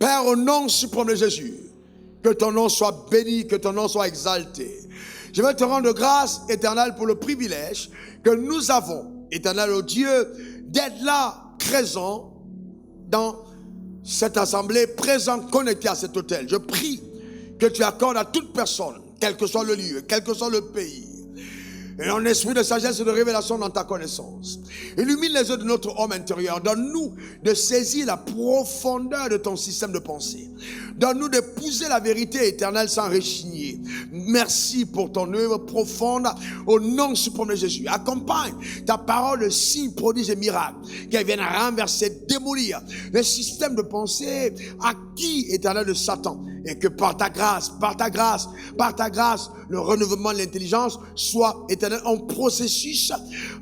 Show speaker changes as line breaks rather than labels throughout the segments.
Père, au nom suprême de Jésus, que ton nom soit béni, que ton nom soit exalté. Je veux te rendre grâce, Éternel, pour le privilège que nous avons, Éternel, au Dieu, d'être là, présent dans cette assemblée, présent, connecté à cet autel. Je prie que tu accordes à toute personne, quel que soit le lieu, quel que soit le pays, et un esprit de sagesse et de révélation dans ta connaissance. Illumine les yeux de notre homme intérieur. Donne-nous de saisir la profondeur de ton système de pensée. Donne-nous d'épouser la vérité éternelle sans rechigner. Merci pour ton œuvre profonde au nom suprême de Jésus. Accompagne ta parole de signes, prodiges et miracles, qu'elle vienne renverser, démolir le système de pensée acquis éternel de Satan. Et que par ta grâce, le renouvellement de l'intelligence soit éternel en processus,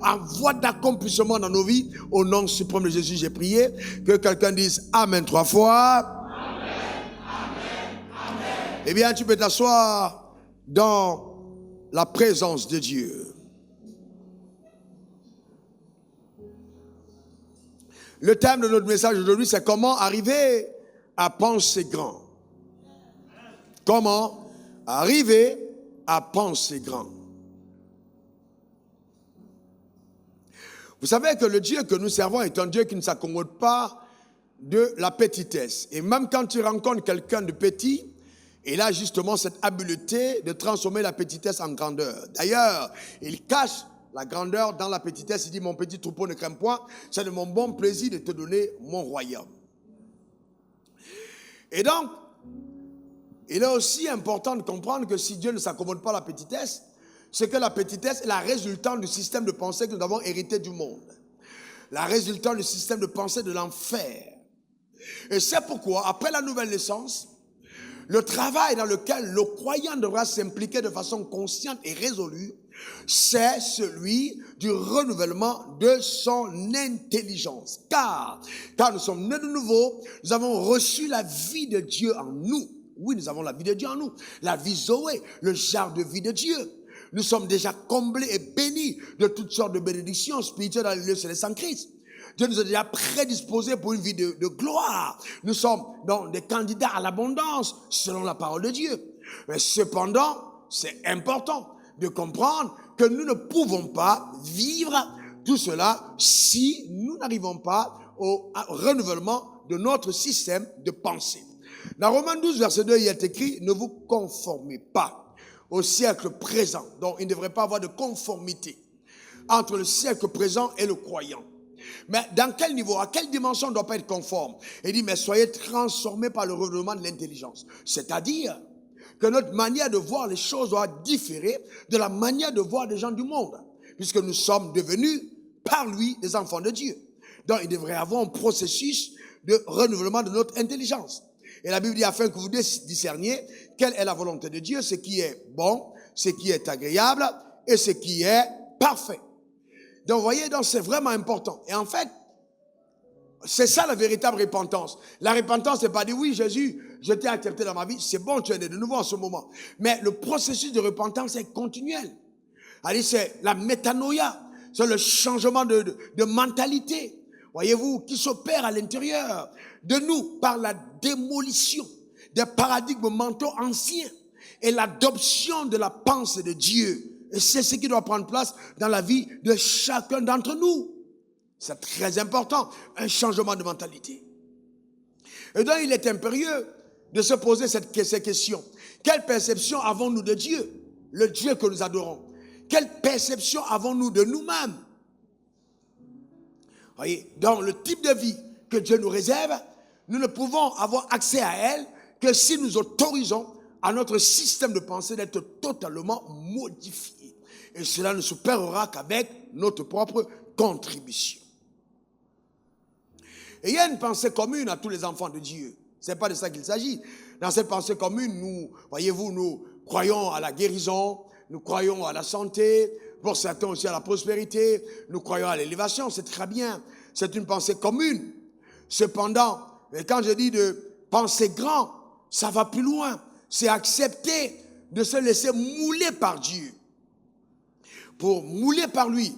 en voie d'accomplissement dans nos vies. Au nom suprême de Jésus, j'ai prié. Que quelqu'un dise Amen 3 fois.
Amen, amen, amen.
Eh bien, tu peux t'asseoir dans la présence de Dieu. Le thème de notre message aujourd'hui, c'est comment arriver à penser grand. Comment arriver à penser grand. Vous savez que le Dieu que nous servons est un Dieu qui ne s'accommode pas de la petitesse. Et même quand tu rencontres quelqu'un de petit, il a justement cette habileté de transformer la petitesse en grandeur. D'ailleurs, il cache la grandeur dans la petitesse. Il dit, mon petit troupeau ne craint point, c'est de mon bon plaisir de te donner mon royaume. Et donc, il est aussi important de comprendre que si Dieu ne s'accommode pas de la petitesse, c'est que la petitesse est la résultante du système de pensée que nous avons hérité du monde. La résultante du système de pensée de l'enfer. Et c'est pourquoi, après la nouvelle naissance, le travail dans lequel le croyant devra s'impliquer de façon consciente et résolue, c'est celui du renouvellement de son intelligence. Car nous sommes nés de nouveau, nous avons reçu la vie de Dieu en nous. Oui, nous avons la vie de Dieu en nous. La vie Zoé, le genre de vie de Dieu. Nous sommes déjà comblés et bénis de toutes sortes de bénédictions spirituelles dans les lieux célestes en Christ. Dieu nous a déjà prédisposés pour une vie de gloire. Nous sommes donc des candidats à l'abondance selon la parole de Dieu. Mais cependant, c'est important de comprendre que nous ne pouvons pas vivre tout cela si nous n'arrivons pas au renouvellement de notre système de pensée. Dans Romains 12, verset 2, il est écrit « Ne vous conformez pas au siècle présent ». Donc, il ne devrait pas avoir de conformité entre le siècle présent et le croyant. Mais dans quel niveau, à quelle dimension on ne doit pas être conforme? Il dit « Mais soyez transformés par le renouvellement de l'intelligence ». C'est-à-dire que notre manière de voir les choses doit différer de la manière de voir des gens du monde. Puisque nous sommes devenus, par lui, des enfants de Dieu. Donc, il devrait y avoir un processus de renouvellement de notre intelligence. Et la Bible dit, afin que vous discerniez quelle est la volonté de Dieu, ce qui est bon, ce qui est agréable et ce qui est parfait. Donc, vous voyez, donc c'est vraiment important. Et en fait, c'est ça la véritable repentance. La repentance, c'est pas dire, oui, Jésus, je t'ai accepté dans ma vie, c'est bon, tu es né de nouveau en ce moment. Mais le processus de repentance est continuel. Allez, c'est la métanoïa, c'est le changement de mentalité. Voyez-vous, qui s'opère à l'intérieur de nous par la démolition des paradigmes mentaux anciens et l'adoption de la pensée de Dieu. Et c'est ce qui doit prendre place dans la vie de chacun d'entre nous. C'est très important, un changement de mentalité. Et donc, il est impérieux de se poser ces questions. Quelle perception avons-nous de Dieu, le Dieu que nous adorons? Quelle perception avons-nous de nous-mêmes? Voyez, dans le type de vie que Dieu nous réserve, nous ne pouvons avoir accès à elle que si nous autorisons à notre système de pensée d'être totalement modifié. Et cela ne s'opérera qu'avec notre propre contribution. Et il y a une pensée commune à tous les enfants de Dieu. Ce n'est pas de ça qu'il s'agit. Dans cette pensée commune, nous, voyez-vous, nous croyons à la guérison, nous croyons à la santé, pour certains aussi à la prospérité, nous croyons à l'élévation, c'est très bien. C'est une pensée commune. Cependant, quand je dis de penser grand, ça va plus loin. C'est accepter de se laisser mouler par Dieu. Pour mouler par lui,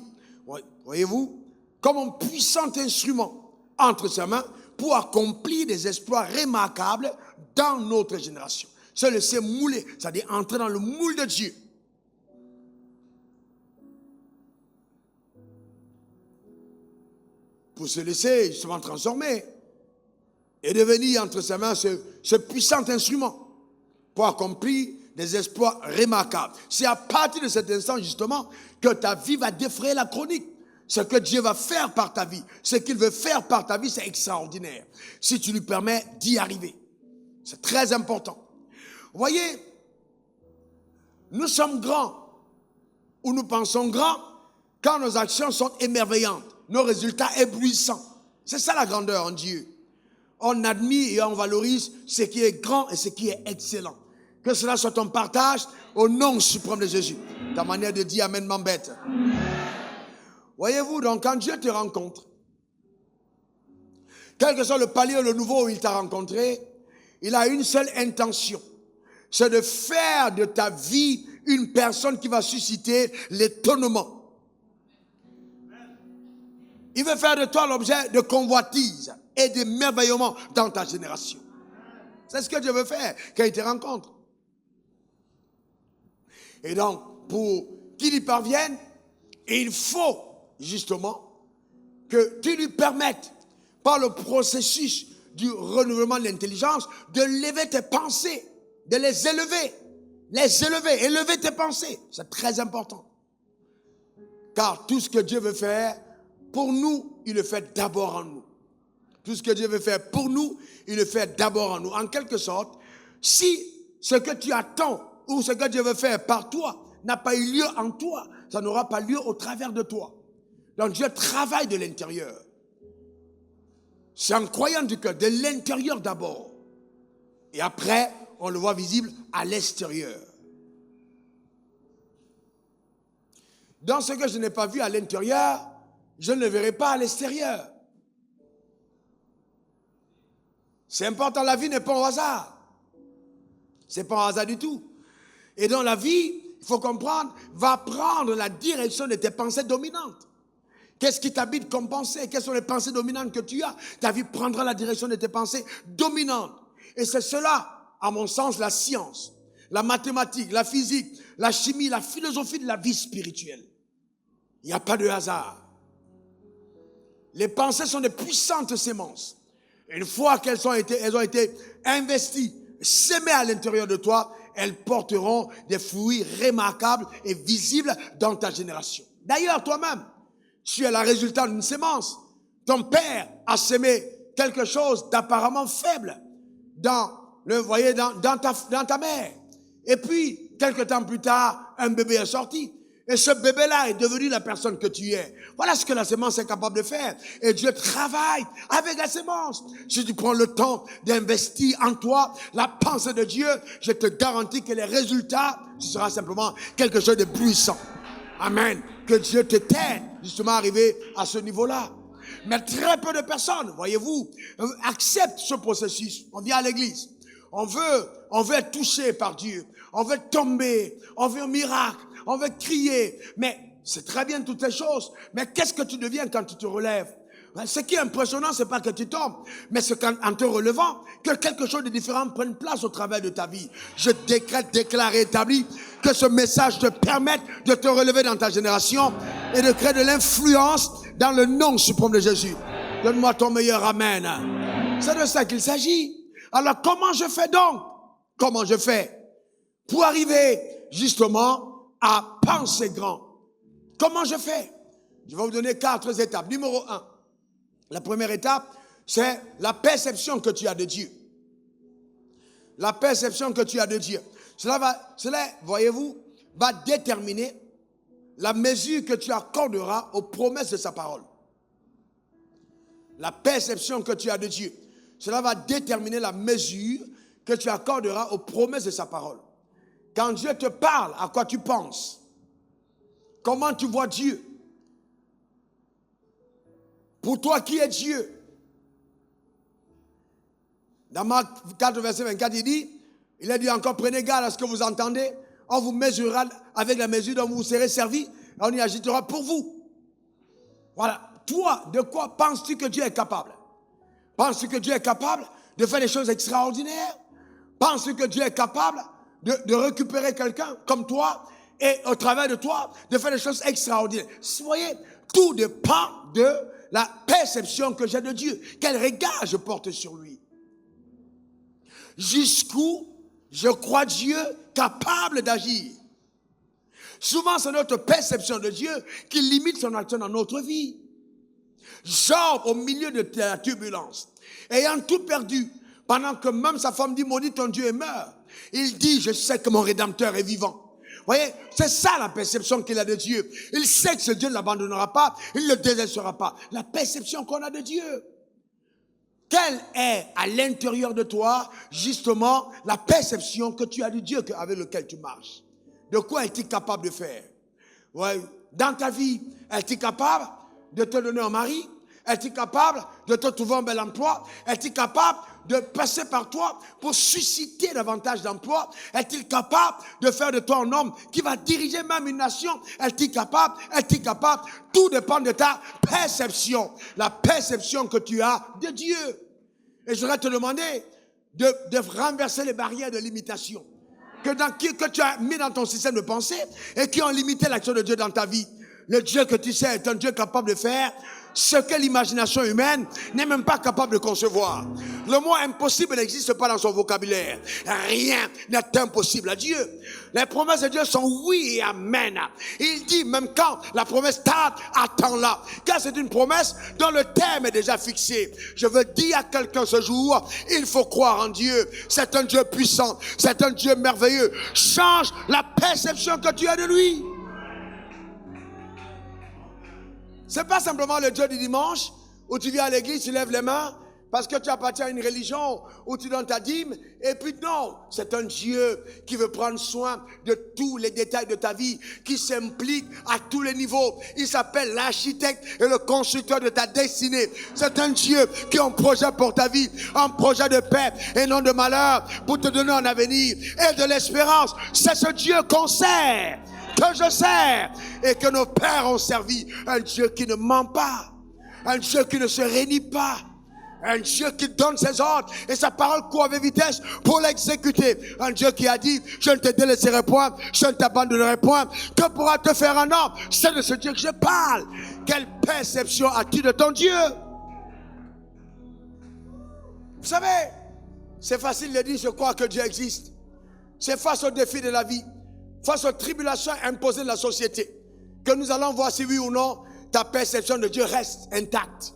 voyez-vous, comme un puissant instrument entre ses mains pour accomplir des exploits remarquables dans notre génération. Se laisser mouler, c'est-à-dire entrer dans le moule de Dieu. Pour se laisser justement transformer et devenir entre ses mains ce puissant instrument pour accomplir des exploits remarquables. C'est à partir de cet instant justement que ta vie va défrayer la chronique. Ce que Dieu va faire par ta vie, ce qu'il veut faire par ta vie, c'est extraordinaire. Si tu lui permets d'y arriver. C'est très important. Vous voyez, nous sommes grands, ou nous pensons grands, quand nos actions sont émerveillantes, nos résultats éblouissants. C'est ça la grandeur en Dieu. On admire et on valorise ce qui est grand et ce qui est excellent. Que cela soit ton partage au nom suprême de Jésus. Ta manière de dire Amen m'embête. Voyez-vous, donc quand Dieu te rencontre, quel que soit le palier ou le niveau où il t'a rencontré, il a une seule intention. C'est de faire de ta vie une personne qui va susciter l'étonnement. Il veut faire de toi l'objet de convoitise et d'émerveillement dans ta génération. C'est ce que Dieu veut faire quand il te rencontre. Et donc, pour qu'il y parvienne, il faut justement que tu lui permettes, par le processus du renouvellement de l'intelligence, de lever tes pensées, de les élever, élever tes pensées. C'est très important. Car tout ce que Dieu veut faire pour nous, il le fait d'abord en nous. Tout ce que Dieu veut faire pour nous, il le fait d'abord en nous. En quelque sorte, si ce que tu attends ou ce que Dieu veut faire par toi n'a pas eu lieu en toi, ça n'aura pas lieu au travers de toi. Donc Dieu travaille de l'intérieur. C'est en croyant du cœur, de l'intérieur d'abord. Et après, on le voit visible à l'extérieur. Dans ce que je n'ai pas vu à l'intérieur, je ne le verrai pas à l'extérieur. C'est important, la vie n'est pas un hasard. C'est pas un hasard du tout. Et dans la vie, il faut comprendre, va prendre la direction de tes pensées dominantes. Qu'est-ce qui t'habite comme pensée? Quelles sont les pensées dominantes que tu as? Ta vie prendra la direction de tes pensées dominantes. Et c'est cela, à mon sens, la science, la mathématique, la physique, la chimie, la philosophie de la vie spirituelle. Il n'y a pas de hasard. Les pensées sont des puissantes semences. Une fois qu'elles ont été investies, sémées à l'intérieur de toi, elles porteront des fruits remarquables et visibles dans ta génération. D'ailleurs, toi-même, tu es le résultat d'une sémence. Ton père a sémé quelque chose d'apparemment faible dans ta mère. Et puis, quelque temps plus tard, un bébé est sorti. Et ce bébé-là est devenu la personne que tu es. Voilà ce que la sémence est capable de faire. Et Dieu travaille avec la sémence. Si tu prends le temps d'investir en toi la pensée de Dieu, je te garantis que les résultats, ce sera simplement quelque chose de puissant. Amen. Que Dieu te t'aide justement à arriver à ce niveau-là. Mais très peu de personnes, voyez-vous, acceptent ce processus. On vient à l'église. On veut être touché par Dieu. On veut tomber. On veut un miracle. On veut crier. Mais c'est très bien toutes ces choses. Mais qu'est-ce que tu deviens quand tu te relèves? Ce qui est impressionnant, c'est pas que tu tombes, mais c'est qu'en te relevant, que quelque chose de différent prenne place au travers de ta vie. Je déclare et établis que ce message te permette de te relever dans ta génération et de créer de l'influence dans le nom suprême de Jésus. Donne-moi ton meilleur amen. C'est de ça qu'il s'agit. Alors comment je fais donc? Comment je fais pour arriver justement à penser grand? Comment je fais? Je vais vous donner 4 étapes. Numéro 1. La première étape, c'est la perception que tu as de Dieu. La perception que tu as de Dieu. Cela, voyez-vous, va déterminer la mesure que tu accorderas aux promesses de sa parole. La perception que tu as de Dieu. Cela va déterminer la mesure que tu accorderas aux promesses de sa parole. Quand Dieu te parle, à quoi tu penses? Comment tu vois Dieu? Pour toi, qui est Dieu? Dans Marc 4, verset 24, il a dit encore, prenez garde à ce que vous entendez. On vous mesurera avec la mesure dont vous serez servi. On y agitera pour vous. Voilà. Toi, de quoi penses-tu que Dieu est capable? Penses-tu que Dieu est capable de faire des choses extraordinaires? Penses-tu que Dieu est capable de récupérer quelqu'un comme toi et au travers de toi, de faire des choses extraordinaires? Vous voyez, tout dépend de la perception que j'ai de Dieu. Quel regard je porte sur lui. Jusqu'où je crois Dieu capable d'agir. Souvent, c'est notre perception de Dieu qui limite son action dans notre vie. Job, au milieu de la turbulence, ayant tout perdu, pendant que même sa femme dit, maudit ton Dieu et meurt, il dit, je sais que mon Rédempteur est vivant. Vous voyez, c'est ça la perception qu'il a de Dieu. Il sait que ce Dieu ne l'abandonnera pas, il ne le délaissera pas. La perception qu'on a de Dieu. Quelle est à l'intérieur de toi, justement, la perception que tu as de Dieu avec lequel tu marches? De quoi es-tu capable de faire? Ouais. Dans ta vie, es-tu capable de te donner un mari? Es-tu capable de te trouver un bel emploi? Es-tu capable de passer par toi pour susciter davantage d'emplois? Est-il capable de faire de toi un homme qui va diriger même une nation? Est-il capable? Est-il capable? Tout dépend de ta perception. La perception que tu as de Dieu. Et je voudrais te demander de renverser les barrières de limitation que tu as mis dans ton système de pensée et qui ont limité l'action de Dieu dans ta vie. Le Dieu que tu sais est un Dieu capable de faire ce que l'imagination humaine n'est même pas capable de concevoir. Le mot impossible n'existe pas dans son vocabulaire. Rien n'est impossible à Dieu. Les promesses de Dieu sont oui et amen. Il dit même quand la promesse tarde, attends-la. Car c'est une promesse dont le terme est déjà fixé. Je veux dire à quelqu'un ce jour, il faut croire en Dieu. C'est un Dieu puissant, c'est un Dieu merveilleux. Change la perception que tu as de lui. C'est pas simplement le Dieu du dimanche où tu viens à l'église, tu lèves les mains parce que tu appartiens à une religion où tu donnes ta dîme. Et puis non, c'est un Dieu qui veut prendre soin de tous les détails de ta vie, qui s'implique à tous les niveaux. Il s'appelle l'architecte et le constructeur de ta destinée. C'est un Dieu qui a un projet pour ta vie, un projet de paix et non de malheur pour te donner un avenir et de l'espérance. C'est ce Dieu qu'on sert, que je sers et que nos pères ont servi. Un Dieu qui ne ment pas, un Dieu qui ne se renie pas, un Dieu qui donne ses ordres et sa parole court avec vitesse pour l'exécuter. Un Dieu qui a dit, je ne te délaisserai point, je ne t'abandonnerai point. Que pourra te faire un homme? C'est de ce Dieu que je parle. Quelle perception as-tu de ton Dieu? Vous savez, c'est facile de dire, je crois que Dieu existe. C'est face aux défis de la vie, face aux tribulations imposées de la société, que nous allons voir si oui ou non ta perception de Dieu reste intacte.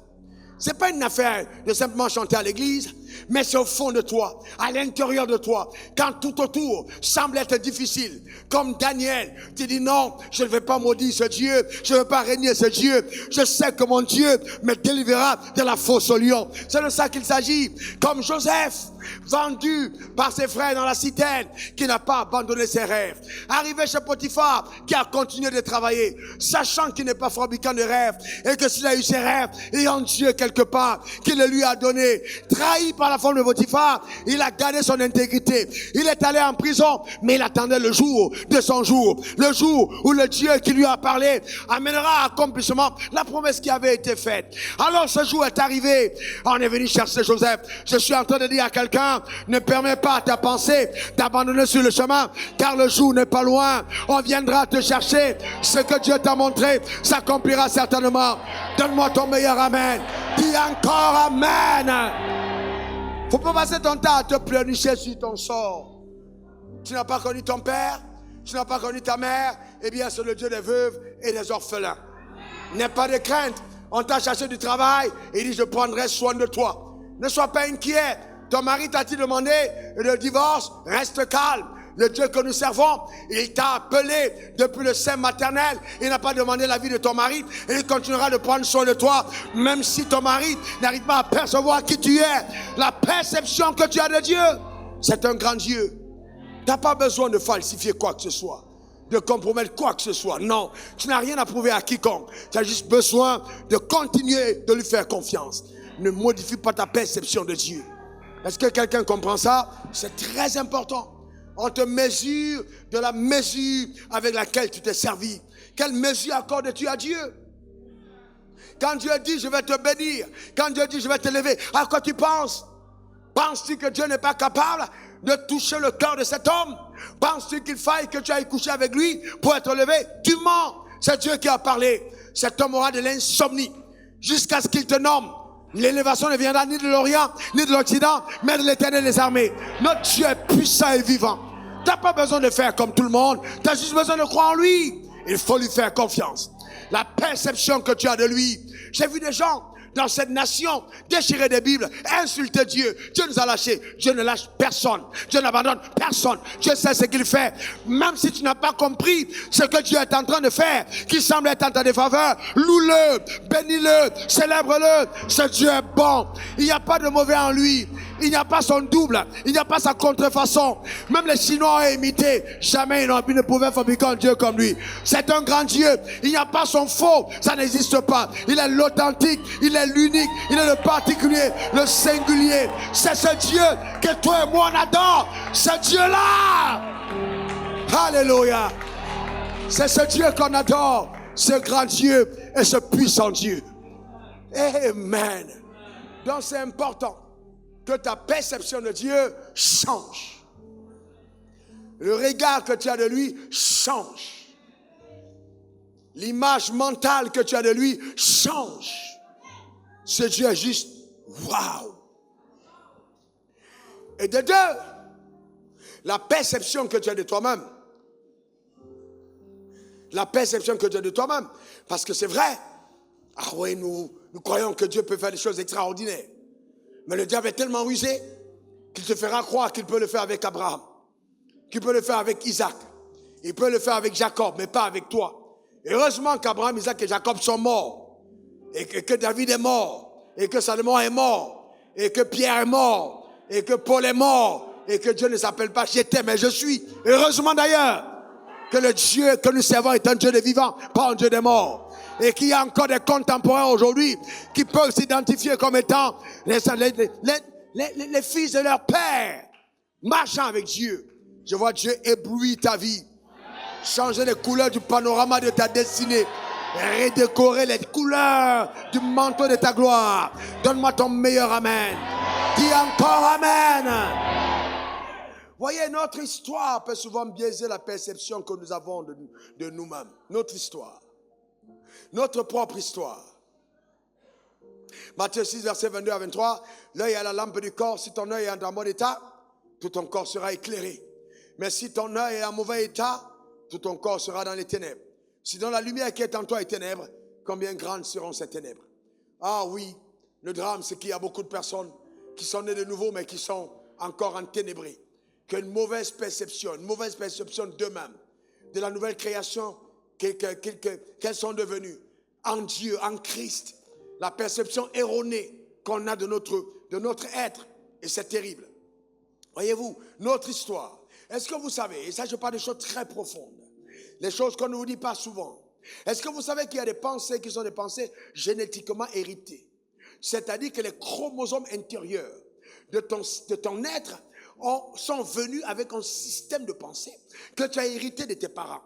C'est pas une affaire de simplement chanter à l'église, mais c'est au fond de toi, à l'intérieur de toi, quand tout autour semble être difficile. Comme Daniel, tu dis non, je ne vais pas maudire ce Dieu, je ne vais pas régner ce Dieu. Je sais que mon Dieu me délivrera de la fosse au lion. C'est de ça qu'il s'agit. Comme Joseph, vendu par ses frères dans la citerne, qui n'a pas abandonné ses rêves. Arrivé chez Potiphar, qui a continué de travailler, sachant qu'il n'est pas fabricant de rêves, et que s'il a eu ses rêves, il y a un Dieu quelque part, qui le lui a donné. Trahi par la femme de Potiphar, il a gardé son intégrité. Il est allé en prison, mais il attendait le jour de son jour. Le jour où le Dieu qui lui a parlé amènera à accomplissement la promesse qui avait été faite. Alors ce jour est arrivé. On est venu chercher Joseph. Je suis en train de dire à quelqu'un, ne permets pas à ta pensée d'abandonner sur le chemin, car le jour n'est pas loin. On viendra te chercher. Ce que Dieu t'a montré s'accomplira certainement. Donne-moi ton meilleur amen. Dis encore amen. Faut pas passer ton temps à te pleurnicher sur ton sort. Tu n'as pas connu ton père, tu n'as pas connu ta mère, eh bien c'est le Dieu des veuves et des orphelins. N'aie pas de crainte. On t'a cherché du travail et il dit je prendrai soin de toi. Ne sois pas inquiet. Ton mari t'a-t-il demandé le divorce? Reste calme. Le Dieu que nous servons, il t'a appelé depuis le sein maternel. Il n'a pas demandé la vie de ton mari. Et il continuera de prendre soin de toi, même si ton mari n'arrive pas à percevoir qui tu es. La perception que tu as de Dieu, c'est un grand Dieu. Tu n'as pas besoin de falsifier quoi que ce soit, de compromettre quoi que ce soit. Non, tu n'as rien à prouver à quiconque. Tu as juste besoin de continuer de lui faire confiance. Ne modifie pas ta perception de Dieu. Est-ce que quelqu'un comprend ça? C'est très important. On te mesure de la mesure avec laquelle tu t'es servi. Quelle mesure accordes-tu à Dieu? Quand Dieu dit, je vais te bénir. Quand Dieu dit, je vais te lever. À quoi tu penses? Penses-tu que Dieu n'est pas capable de toucher le cœur de cet homme? Penses-tu qu'il faille que tu ailles coucher avec lui pour être levé? Tu mens. C'est Dieu qui a parlé. Cet homme aura de l'insomnie jusqu'à ce qu'il te nomme. L'élévation ne viendra ni de l'Orient, ni de l'Occident, mais de l'Éternel des armées. Notre Dieu est puissant et vivant. Tu n'as pas besoin de faire comme tout le monde. Tu as juste besoin de croire en lui. Il faut lui faire confiance. La perception que tu as de lui. J'ai vu des gens dans cette nation déchirer des Bibles, insulter Dieu. Dieu nous a lâchés. Dieu ne lâche personne. Dieu n'abandonne personne. Dieu sait ce qu'il fait. Même si tu n'as pas compris ce que Dieu est en train de faire, qui semble être en ta défaveur, loue-le, bénis-le, célèbre-le. Ce Dieu est bon. Il n'y a pas de mauvais en lui. Il n'y a pas son double. Il n'y a pas sa contrefaçon. Même les Chinois ont imité. Jamais ils ne pouvaient fabriquer un Dieu comme lui. C'est un grand Dieu. Il n'y a pas son faux. Ça n'existe pas. Il est l'authentique. Il est l'unique. Il est le particulier. Le singulier. C'est ce Dieu que toi et moi on adore. Ce Dieu-là. Alléluia. C'est ce Dieu qu'on adore. Ce grand Dieu et ce puissant Dieu. Amen. Donc c'est important que ta perception de Dieu change. Le regard que tu as de lui change. L'image mentale que tu as de lui change. Ce Dieu est juste waouh. Et de deux, la perception que tu as de toi-même. La perception que tu as de toi-même. Parce que c'est vrai. Ah oui, nous croyons que Dieu peut faire des choses extraordinaires. Mais le diable est tellement rusé qu'il te fera croire qu'il peut le faire avec Abraham, qu'il peut le faire avec Isaac, il peut le faire avec Jacob, mais pas avec toi. Et heureusement qu'Abraham, Isaac et Jacob sont morts, et que David est mort, et que Salomon est mort, et que Pierre est mort, et que Paul est mort, et que Dieu ne s'appelle pas j'étais, mais je suis. Heureusement d'ailleurs que le Dieu que nous servons est un Dieu des vivants, pas un Dieu des morts. Et qu'il y a encore des contemporains aujourd'hui qui peuvent s'identifier comme étant les fils de leur père, marchant avec Dieu. Je vois Dieu éblouir ta vie, changer les couleurs du panorama de ta destinée, redécorer les couleurs du manteau de ta gloire. Donne-moi ton meilleur amen. Dis encore amen. Voyez, notre histoire peut souvent biaiser la perception que nous avons de nous-mêmes. Notre histoire. Notre propre histoire. Matthieu 6, verset 22 à 23. L'œil est la lampe du corps. Si ton œil est en bon état, tout ton corps sera éclairé. Mais si ton œil est en mauvais état, tout ton corps sera dans les ténèbres. Si dans la lumière qui est en toi est ténèbres, combien grandes seront ces ténèbres? Ah oui, le drame, c'est qu'il y a beaucoup de personnes qui sont nées de nouveau, mais qui sont encore enténébrées. Qui ont une mauvaise perception d'eux-mêmes, de la nouvelle création qu'elles sont devenues en Dieu, en Christ. La perception erronée qu'on a de notre être. Et c'est terrible. Voyez-vous, notre histoire. Est-ce que vous savez, et ça je parle de choses très profondes, les choses qu'on ne vous dit pas souvent. Est-ce que vous savez qu'il y a des pensées qui sont des pensées génétiquement héritées? C'est-à-dire que les chromosomes intérieurs de ton être sont venus avec un système de pensée que tu as hérité de tes parents.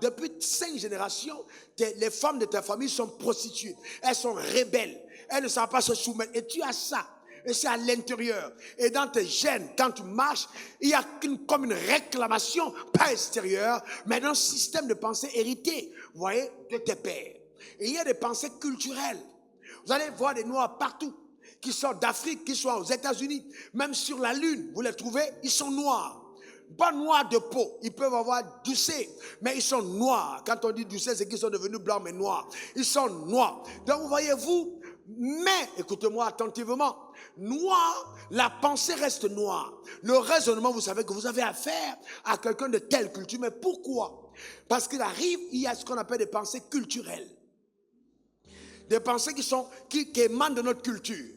Depuis 5 générations, les femmes de ta famille sont prostituées. Elles sont rebelles. Elles ne savent pas se soumettre. Et tu as ça. Et c'est à l'intérieur. Et dans tes gènes, quand tu marches, il y a comme une réclamation, pas extérieure, mais d'un système de pensée hérité, vous voyez, de tes pères. Et il y a des pensées culturelles. Vous allez voir des Noirs partout, qui sont d'Afrique, qui sont aux États-Unis, même sur la Lune, vous les trouvez, ils sont noirs. Pas noirs de peau, ils peuvent avoir doucet, mais ils sont noirs. Quand on dit doucet, c'est qu'ils sont devenus blancs, mais noirs. Ils sont noirs. Donc, voyez-vous, mais, écoutez-moi attentivement, noir, la pensée reste noire. Le raisonnement, vous savez que vous avez affaire à quelqu'un de telle culture. Mais pourquoi? Parce qu'il arrive, il y a ce qu'on appelle des pensées culturelles. Des pensées qui émanent de notre culture.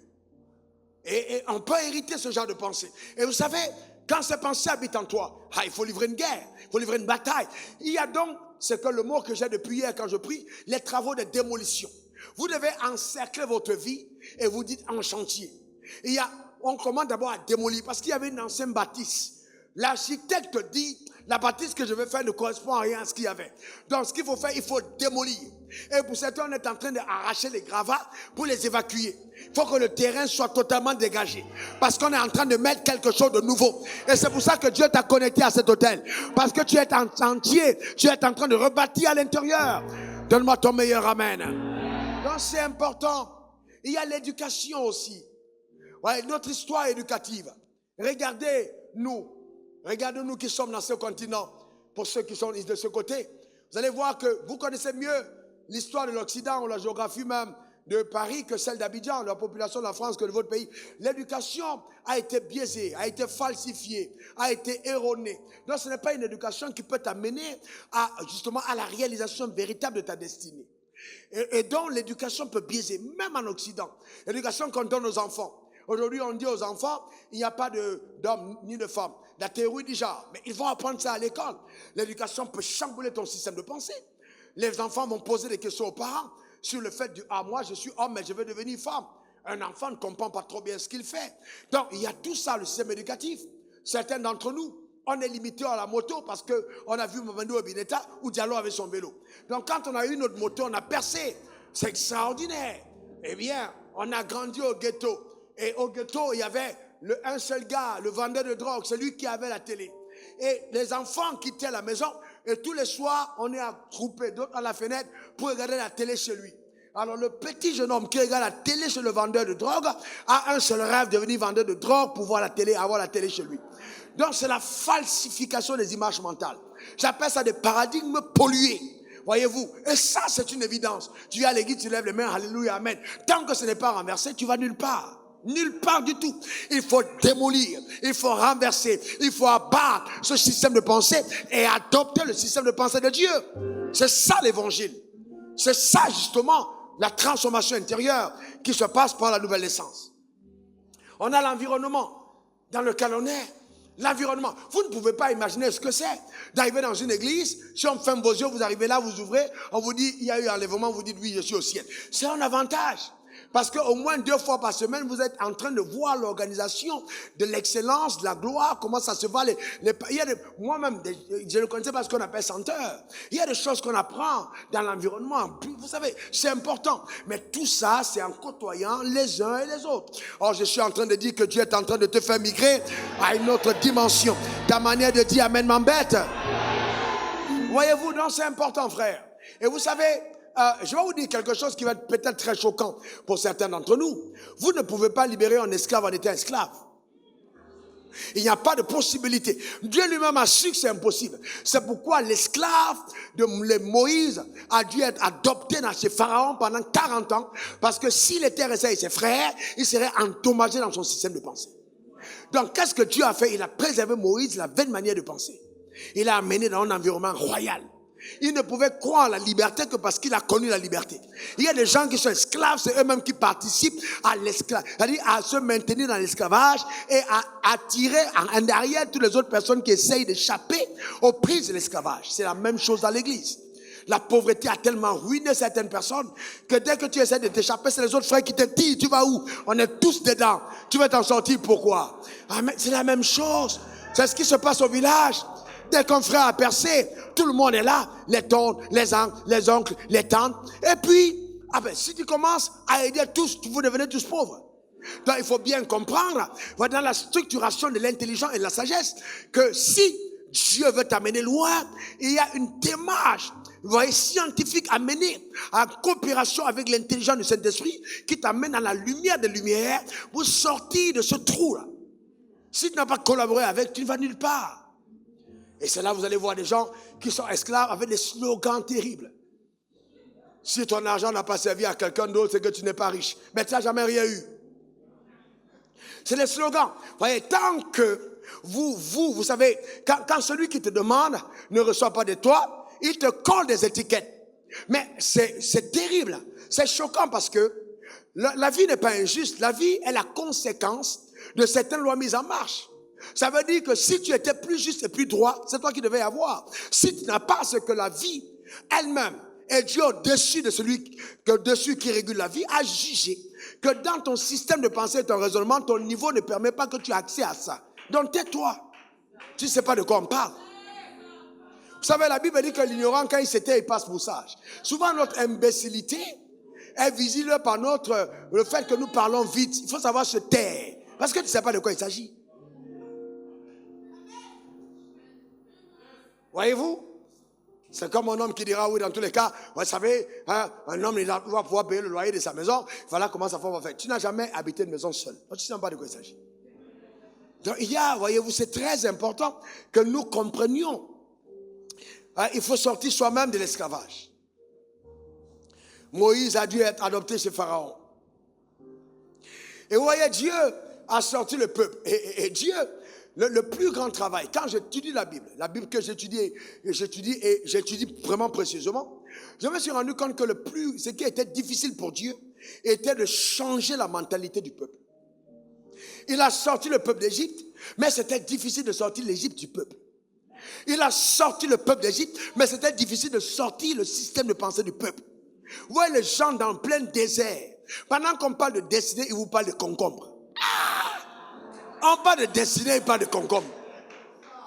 Et on peut hériter ce genre de pensée. Et vous savez, quand ces pensées habitent en toi, il faut livrer une guerre, il faut livrer une bataille. Il y a donc, c'est que le mot que j'ai depuis hier quand je prie, les travaux de démolition. Vous devez encercler votre vie et vous dites en chantier. On commence d'abord à démolir parce qu'il y avait une ancienne bâtisse. L'architecte dit, la bâtisse que je vais faire ne correspond à rien à ce qu'il y avait. Donc ce qu'il faut faire, il faut démolir. Et pour certains, on est en train d'arracher les gravats pour les évacuer. Il faut que le terrain soit totalement dégagé. Parce qu'on est en train de mettre quelque chose de nouveau. Et c'est pour ça que Dieu t'a connecté à cet hôtel. Parce que tu es en chantier. Tu es en train de rebâtir à l'intérieur. Donne-moi ton meilleur amen. Donc c'est important. Il y a l'éducation aussi. Ouais, notre histoire éducative. Regardez-nous qui sommes dans ce continent. Pour ceux qui sont de ce côté, vous allez voir que vous connaissez mieux l'histoire de l'Occident ou la géographie même de Paris que celle d'Abidjan, la population de la France que de votre pays. L'éducation a été biaisée, a été falsifiée, a été erronée. Donc ce n'est pas une éducation qui peut t'amener justement à la réalisation véritable de ta destinée. Et donc l'éducation peut biaiser, même en Occident. L'éducation qu'on donne aux enfants. Aujourd'hui, on dit aux enfants, il n'y a pas d'homme ni de femme. La théorie déjà, mais ils vont apprendre ça à l'école. L'éducation peut chambouler ton système de pensée. Les enfants vont poser des questions aux parents sur le fait moi je suis homme mais je veux devenir femme. Un enfant ne comprend pas trop bien ce qu'il fait. Donc il y a tout ça, le système éducatif. Certains d'entre nous, on est limité à la moto parce qu'on a vu Mamadou Obineta ou Diallo avec son vélo. Donc quand on a eu notre moto, on a percé. C'est extraordinaire. Eh bien, on a grandi au ghetto. Et au ghetto, il y avait un seul gars, le vendeur de drogue, c'est lui qui avait la télé. Et les enfants quittaient la maison et tous les soirs, on est attroupés d'autres à la fenêtre pour regarder la télé chez lui. Alors le petit jeune homme qui regarde la télé chez le vendeur de drogue a un seul rêve, devenir vendeur de drogue pour voir la télé, avoir la télé chez lui. Donc c'est la falsification des images mentales. J'appelle ça des paradigmes pollués. Voyez-vous, et ça c'est une évidence. Tu viens à l'église, tu lèves les mains, alléluia, amen. Tant que ce n'est pas renversé, tu vas nulle part. Nulle part du tout. Il faut démolir, il faut renverser, il faut abattre ce système de pensée et adopter le système de pensée de Dieu. C'est ça l'évangile. C'est ça justement la transformation intérieure qui se passe par la nouvelle naissance. On a l'environnement dans lequel on est. L'environnement. Vous ne pouvez pas imaginer ce que c'est d'arriver dans une église. Si on ferme vos yeux, vous arrivez là, vous ouvrez, on vous dit il y a eu enlèvement, vous dites oui, je suis au ciel. C'est un avantage. Parce qu'au moins 2 fois par semaine, vous êtes en train de voir l'organisation de l'excellence, de la gloire, comment ça se va. Moi-même, je le connaissais parce qu'on appelle senteur. Il y a des choses qu'on apprend dans l'environnement. Vous savez, c'est important. Mais tout ça, c'est en côtoyant les uns et les autres. Or, je suis en train de dire que Dieu est en train de te faire migrer à une autre dimension. Ta manière de dire amen m'embête. Voyez-vous, donc c'est important, frère. Et vous savez, je vais vous dire quelque chose qui va être peut-être très choquant pour certains d'entre nous. Vous ne pouvez pas libérer un esclave en étant esclave. Il n'y a pas de possibilité. Dieu lui-même a su que c'est impossible. C'est pourquoi l'esclave de Moïse a dû être adopté dans chez Pharaon pendant 40 ans. Parce que s'il était resté avec ses frères, il serait endommagé dans son système de pensée. Donc qu'est-ce que Dieu a fait? Il a préservé Moïse la vaine manière de penser. Il l'a amené dans un environnement royal. Il ne pouvait croire à la liberté que parce qu'il a connu la liberté. Il y a des gens qui sont esclaves, c'est eux-mêmes qui participent à l'esclavage, c'est-à-dire à se maintenir dans l'esclavage et à attirer en derrière toutes les autres personnes qui essayent d'échapper aux prises de l'esclavage. C'est la même chose dans l'église. La pauvreté a tellement ruiné certaines personnes que dès que tu essaies de t'échapper, c'est les autres frères qui te disent, tu vas où? On est tous dedans. Tu vas t'en sortir, pourquoi? Ah, mais c'est la même chose. C'est ce qui se passe au village. Dès qu'un frère a percé, tout le monde est là, les tantes, les oncles, les tantes. Et puis, si tu commences à aider tous, vous devenez tous pauvres. Donc il faut bien comprendre, dans la structuration de l'intelligence et de la sagesse, que si Dieu veut t'amener loin, il y a une démarche, scientifique à mener en coopération avec l'intelligence du Saint-Esprit qui t'amène à la lumière des lumières pour sortir de ce trou-là. Si tu n'as pas collaboré avec, tu ne vas nulle part. Et c'est là que vous allez voir des gens qui sont esclaves avec des slogans terribles. Si ton argent n'a pas servi à quelqu'un d'autre, c'est que tu n'es pas riche. Mais tu n'as jamais rien eu. C'est des slogans. Vous voyez, tant que vous savez, quand celui qui te demande ne reçoit pas de toi, il te colle des étiquettes. Mais c'est terrible. C'est choquant parce que la vie n'est pas injuste. La vie est la conséquence de certaines lois mises en marche. Ça veut dire que si tu étais plus juste et plus droit, c'est toi qui devais avoir. Si tu n'as pas ce que la vie elle-même est Dieu au-dessus de celui qui régule la vie, a jugé que dans ton système de pensée et ton raisonnement, ton niveau ne permet pas que tu aies accès à ça. Donc tais-toi. Tu ne sais pas de quoi on parle. savez, la Bible dit que l'ignorant, quand il s'était, il passe pour sage. Souvent, notre imbécilité est visible par le fait que nous parlons vite. Il faut savoir se taire. Parce que tu ne sais pas de quoi il s'agit. Voyez-vous? C'est comme un homme qui dira, oui, dans tous les cas, vous savez, hein, un homme il va pouvoir payer le loyer de sa maison. Voilà comment sa femme va faire. Tu n'as jamais habité une maison seule. Donc, tu ne sais pas de quoi il s'agit. Donc, voyez-vous, c'est très important que nous comprenions. Hein, il faut sortir soi-même de l'esclavage. Moïse a dû être adopté chez Pharaon. Et vous voyez, Dieu a sorti le peuple. Et Dieu, le plus grand travail, quand j'étudie la Bible que j'étudie vraiment précieusement, je me suis rendu compte que ce qui était difficile pour Dieu était de changer la mentalité du peuple. Il a sorti le peuple d'Égypte, mais c'était difficile de sortir l'Égypte du peuple. Il a sorti le peuple d'Égypte, mais c'était difficile de sortir le système de pensée du peuple. Vous voyez les gens dans le plein désert. Pendant qu'on parle de destinée, ils vous parlent de concombre. On parle de destinée, ils parlent de concombre.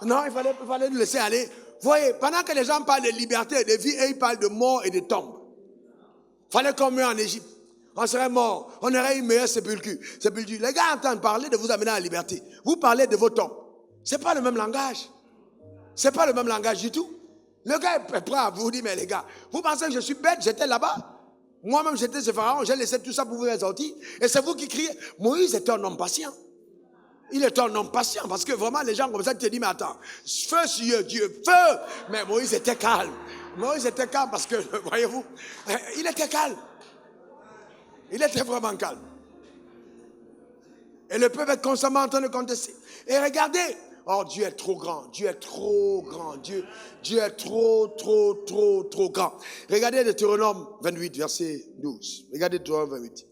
Non, il fallait nous laisser aller. Vous voyez, pendant que les gens parlent de liberté et de vie, et ils parlent de mort et de tombe. Il fallait qu'on meure en Égypte. On serait mort. On aurait une meilleure sépulture. Les gars entendent parler de vous amener à la liberté. Vous parlez de vos tombes. Ce n'est pas le même langage. Ce n'est pas le même langage du tout. Le gars est prêt à vous dire, mais les gars, vous pensez que je suis bête, j'étais là-bas. Moi-même, j'étais ce Pharaon, j'ai laissé tout ça pour vous sortir. Et c'est vous qui criez. Moïse était un homme patient. Il était un homme patient parce que vraiment, les gens comme ça te disent, mais attends, feu sur Dieu, feu. Mais Moïse était calme. Moïse était calme parce que, voyez-vous, il était calme. Il était vraiment calme. Et le peuple est constamment en train de contester. Et regardez, oh, Dieu est trop grand, Dieu est trop grand, Dieu est trop grand. Regardez Deutéronome 28, verset 12. Regardez Deutéronome 28.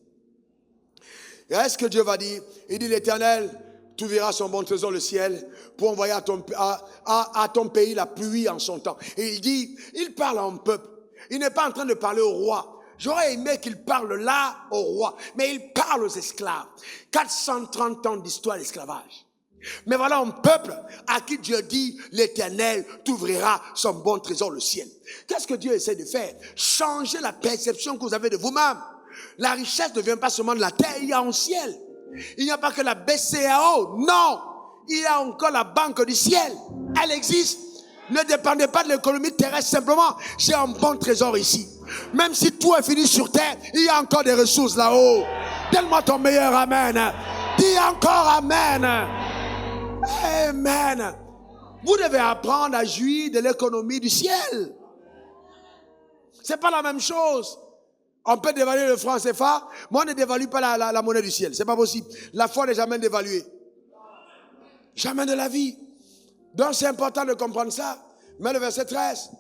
Et est-ce que Dieu va dire? Il dit, l'Éternel t'ouvrira son bon trésor le ciel pour envoyer à ton pays la pluie en son temps. Et il dit, il parle à un peuple. Il n'est pas en train de parler au roi. J'aurais aimé qu'il parle là au roi, mais il parle aux esclaves. 430 ans d'histoire d'esclavage. Mais voilà un peuple à qui Dieu dit, l'Éternel t'ouvrira son bon trésor le ciel. Qu'est-ce que Dieu essaie de faire? Changer la perception que vous avez de vous-même. La richesse ne vient pas seulement de la terre, il y a un ciel. Il n'y a pas que la BCAO, non. Il y a encore la banque du ciel. Elle existe. Ne dépendez pas de l'économie terrestre, simplement, j'ai un bon trésor ici. Même si tout est fini sur terre, il y a encore des ressources là-haut. Donne-moi ton meilleur amen. Dis encore amen. Amen. Vous devez apprendre à jouir de l'économie du ciel. C'est pas la même chose. On peut dévaluer le franc CFA, mais on ne dévalue pas la monnaie du ciel. C'est pas possible. La foi n'est jamais dévaluée. Jamais de la vie. Donc c'est important de comprendre ça. Mais le verset 13,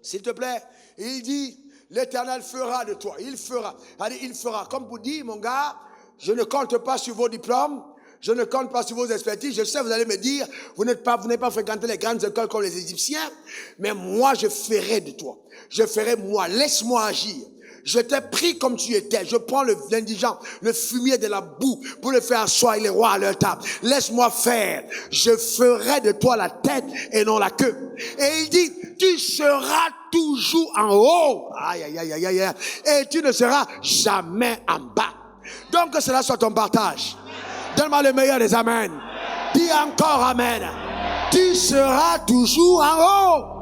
s'il te plaît, il dit, l'Éternel fera de toi. Il fera. Il fera. Comme vous dites, mon gars, je ne compte pas sur vos diplômes. Je ne compte pas sur vos expertises. Je sais, vous allez me dire, vous n'avez pas fréquenté les grandes écoles comme les Égyptiens. Mais moi, je ferai de toi. Je ferai moi. Laisse-moi agir. Je t'ai pris comme tu étais. Je prends l'indigent, le fumier de la boue pour le faire asseoir les rois à leur table. Laisse-moi faire. Je ferai de toi la tête et non la queue. Et il dit, tu seras toujours en haut. Aïe, aïe, aïe, aïe, aïe. Et tu ne seras jamais en bas. Donc que cela soit ton partage. Donne-moi le meilleur des amens. Dis encore amen. Tu seras toujours en haut.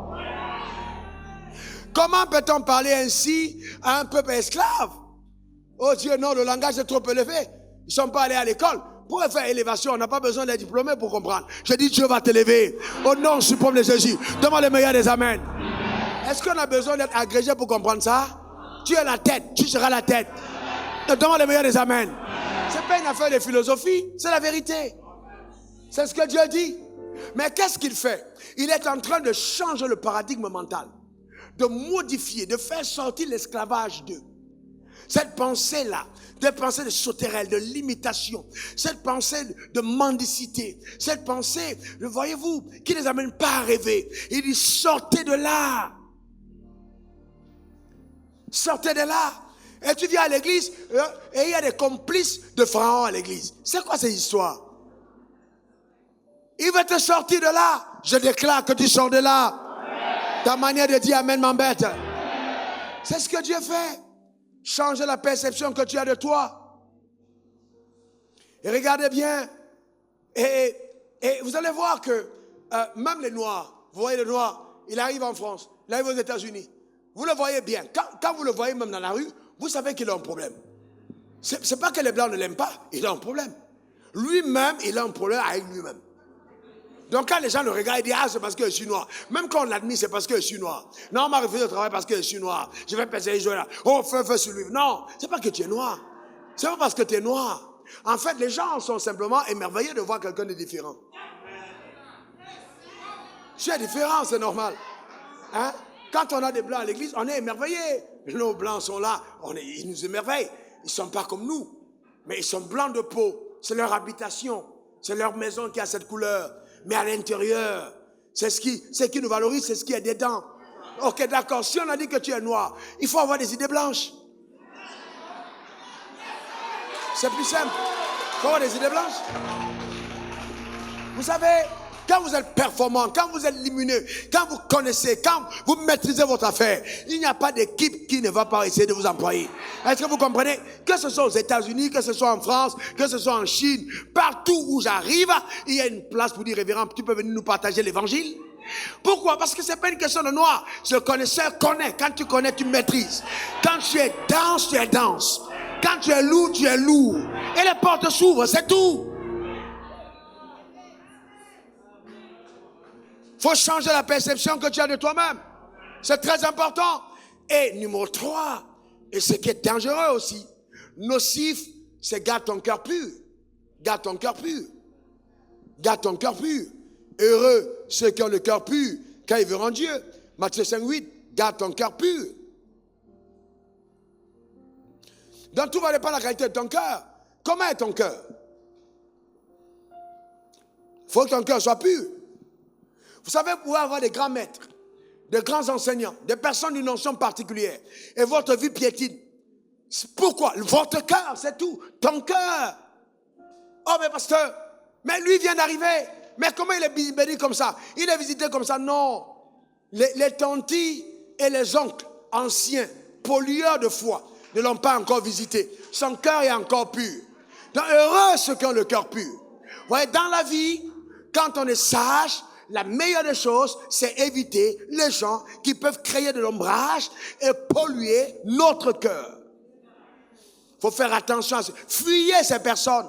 Comment peut-on parler ainsi à un peuple esclave? Oh Dieu, non, le langage est trop élevé. Ils ne sont pas allés à l'école. Pour faire élévation, on n'a pas besoin d'être diplômé pour comprendre. Je dis, Dieu va t'élever. Au nom suprême de Jésus. Donne-moi le meilleur des amens. Est-ce qu'on a besoin d'être agrégé pour comprendre ça? Tu es la tête, tu seras la tête. Donne-moi le meilleur des amens. Ce n'est pas une affaire de philosophie, c'est la vérité. C'est ce que Dieu dit. Mais qu'est-ce qu'il fait? Il est en train de changer le paradigme mental. De modifier, de faire sortir l'esclavage d'eux. Cette pensée-là, des pensées de sauterelle, de limitation, cette pensée de mendicité, cette pensée, voyez-vous, qui ne les amène pas à rêver. Il dit, sortez de là. Sortez de là. Et tu viens à l'église, et il y a des complices de Pharaon à l'église. C'est quoi ces histoires? Il va te sortir de là. Je déclare que tu sors de là. Ta manière de dire Amen m'embête. C'est ce que Dieu fait. Changer la perception que tu as de toi. Et regardez bien. Et vous allez voir que même les Noirs, vous voyez les Noirs, il arrive en France, il arrive aux États-Unis. Vous le voyez bien. Quand vous le voyez même dans la rue, vous savez qu'il a un problème. C'est pas que les Blancs ne l'aiment pas, il a un problème. Lui-même, il a un problème avec lui-même. Donc quand les gens le regardent, ils disent « Ah, c'est parce que je suis noir ». Même quand on l'admet, c'est parce que je suis noir. Non, on m'a refusé de travailler parce que je suis noir. Je vais passer les jours là. Oh, feu sur lui. Non, c'est pas que tu es noir. C'est pas parce que tu es noir. En fait, les gens sont simplement émerveillés de voir quelqu'un de différent. Tu es différent, c'est normal. Hein? Quand on a des blancs à l'église, on est émerveillés. Nos blancs sont là, ils nous émerveillent. Ils ne sont pas comme nous, mais ils sont blancs de peau. C'est leur habitation, c'est leur maison qui a cette couleur. Mais à l'intérieur, c'est ce qui nous valorise, c'est ce qui est dedans. Ok, d'accord, si on a dit que tu es noir, il faut avoir des idées blanches. C'est plus simple. Il faut avoir des idées blanches. Vous savez, quand vous êtes performant, quand vous êtes lumineux, quand vous connaissez, quand vous maîtrisez votre affaire, il n'y a pas d'équipe qui ne va pas essayer de vous employer. Est-ce que vous comprenez? Que ce soit aux États-Unis, que ce soit en France, que ce soit en Chine, partout où j'arrive, il y a une place pour dire, révérend, tu peux venir nous partager l'évangile? Pourquoi? Parce que ce n'est pas une question de noir. Ce connaisseur connaît. Quand tu connais, tu maîtrises. Quand tu es dense, tu es dense. Quand tu es lourd, tu es lourd. Et les portes s'ouvrent, c'est tout. Il faut changer la perception que tu as de toi-même. C'est très important. Et numéro 3, et ce qui est dangereux aussi, nocif, c'est garde ton cœur pur. Garde ton cœur pur. Garde ton cœur pur. Heureux ceux qui ont le cœur pur, car ils verront Dieu. Matthieu 5,8, garde ton cœur pur. Donc tout ne va dépendre de la qualité de ton cœur. Comment est ton cœur? Il faut que ton cœur soit pur. Vous savez, vous pouvez avoir des grands maîtres, des grands enseignants, des personnes d'une notion particulière. Et votre vie piétine. Pourquoi? Votre cœur, c'est tout. Ton cœur. Oh, mais pasteur, mais lui vient d'arriver. Mais comment il est béni comme ça? Il est visité comme ça? Non. Les tantis et les oncles anciens, pollueurs de foi, ne l'ont pas encore visité. Son cœur est encore pur. Donc, heureux ceux qui ont le cœur pur. Vous voyez, dans la vie, quand on est sage, la meilleure des choses, c'est éviter les gens qui peuvent créer de l'ombrage et polluer notre cœur. Il faut faire attention à ça. Fuyez ces personnes.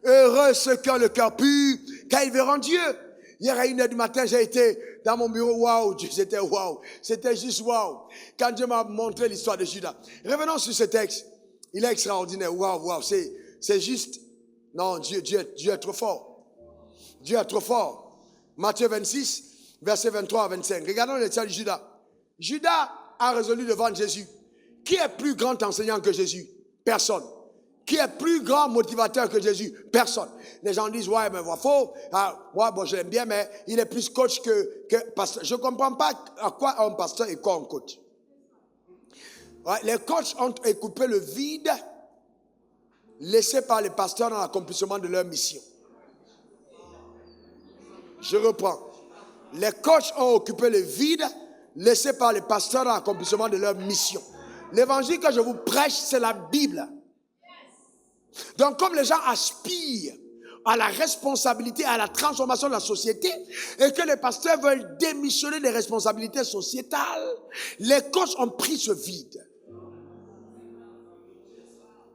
Heureux ceux qui ont le cœur pur, car ils verront Dieu. Hier à 1h du matin, j'ai été dans mon bureau. Waouh, c'était waouh. C'était juste waouh. Quand Dieu m'a montré l'histoire de Judas. Revenons sur ce texte. Il est extraordinaire. Waouh, waouh. C'est juste. Non, Dieu est trop fort. Dieu est trop fort. Matthieu 26, versets 23 à 25. Regardons l'histoire de Judas. Judas a résolu de vendre Jésus. Qui est plus grand enseignant que Jésus? Personne. Qui est plus grand motivateur que Jésus? Personne. Les gens disent, ouais, mais faux. Ouais, bon, je l'aime bien, mais il est plus coach que pasteur. Je ne comprends pas à quoi un pasteur et quoi un coach. Ouais, les coachs ont occupé le vide laissé par les pasteurs dans l'accomplissement de leur mission. Je reprends. Les coachs ont occupé le vide laissé par les pasteurs dans l'accomplissement de leur mission. L'évangile que je vous prêche, c'est la Bible. Donc, comme les gens aspirent à la responsabilité, à la transformation de la société, et que les pasteurs veulent démissionner des responsabilités sociétales, les coachs ont pris ce vide.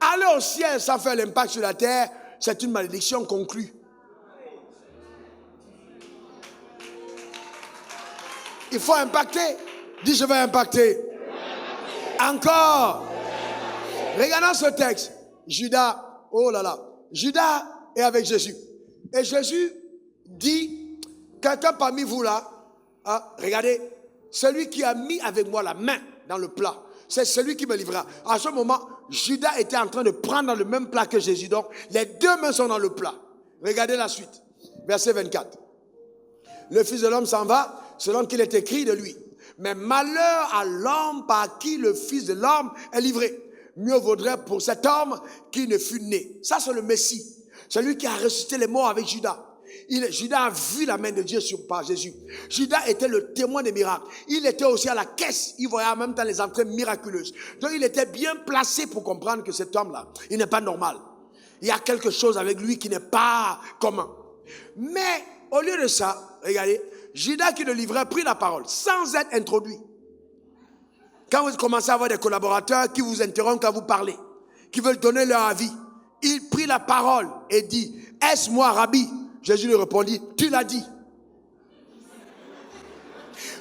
Aller au ciel sans faire l'impact sur la terre, c'est une malédiction conclue. Il faut impacter. Dis, je vais impacter. Encore. Regardons ce texte. Judas, oh là là. Judas est avec Jésus. Et Jésus dit, quelqu'un parmi vous là, regardez, celui qui a mis avec moi la main dans le plat, c'est celui qui me livrera. À ce moment, Judas était en train de prendre dans le même plat que Jésus. Donc, les deux mains sont dans le plat. Regardez la suite. Verset 24. Le Fils de l'homme s'en va, selon qu'il est écrit de lui. Mais malheur à l'homme par qui le Fils de l'homme est livré. Mieux vaudrait pour cet homme qui ne fût né. Ça, c'est le Messie. Celui qui a ressuscité les morts avec Judas. Judas a vu la main de Dieu par Jésus. Judas était le témoin des miracles. Il était aussi à la caisse. Il voyait en même temps les entrées miraculeuses. Donc il était bien placé pour comprendre que cet homme-là, il n'est pas normal. Il y a quelque chose avec lui qui n'est pas commun. Mais au lieu de ça, regardez, Judas qui le livrait prit la parole sans être introduit. Quand vous commencez à avoir des collaborateurs qui vous interrompent quand vous parlez, qui veulent donner leur avis, il prit la parole et dit, est-ce moi, Rabbi? Jésus lui répondit, tu l'as dit.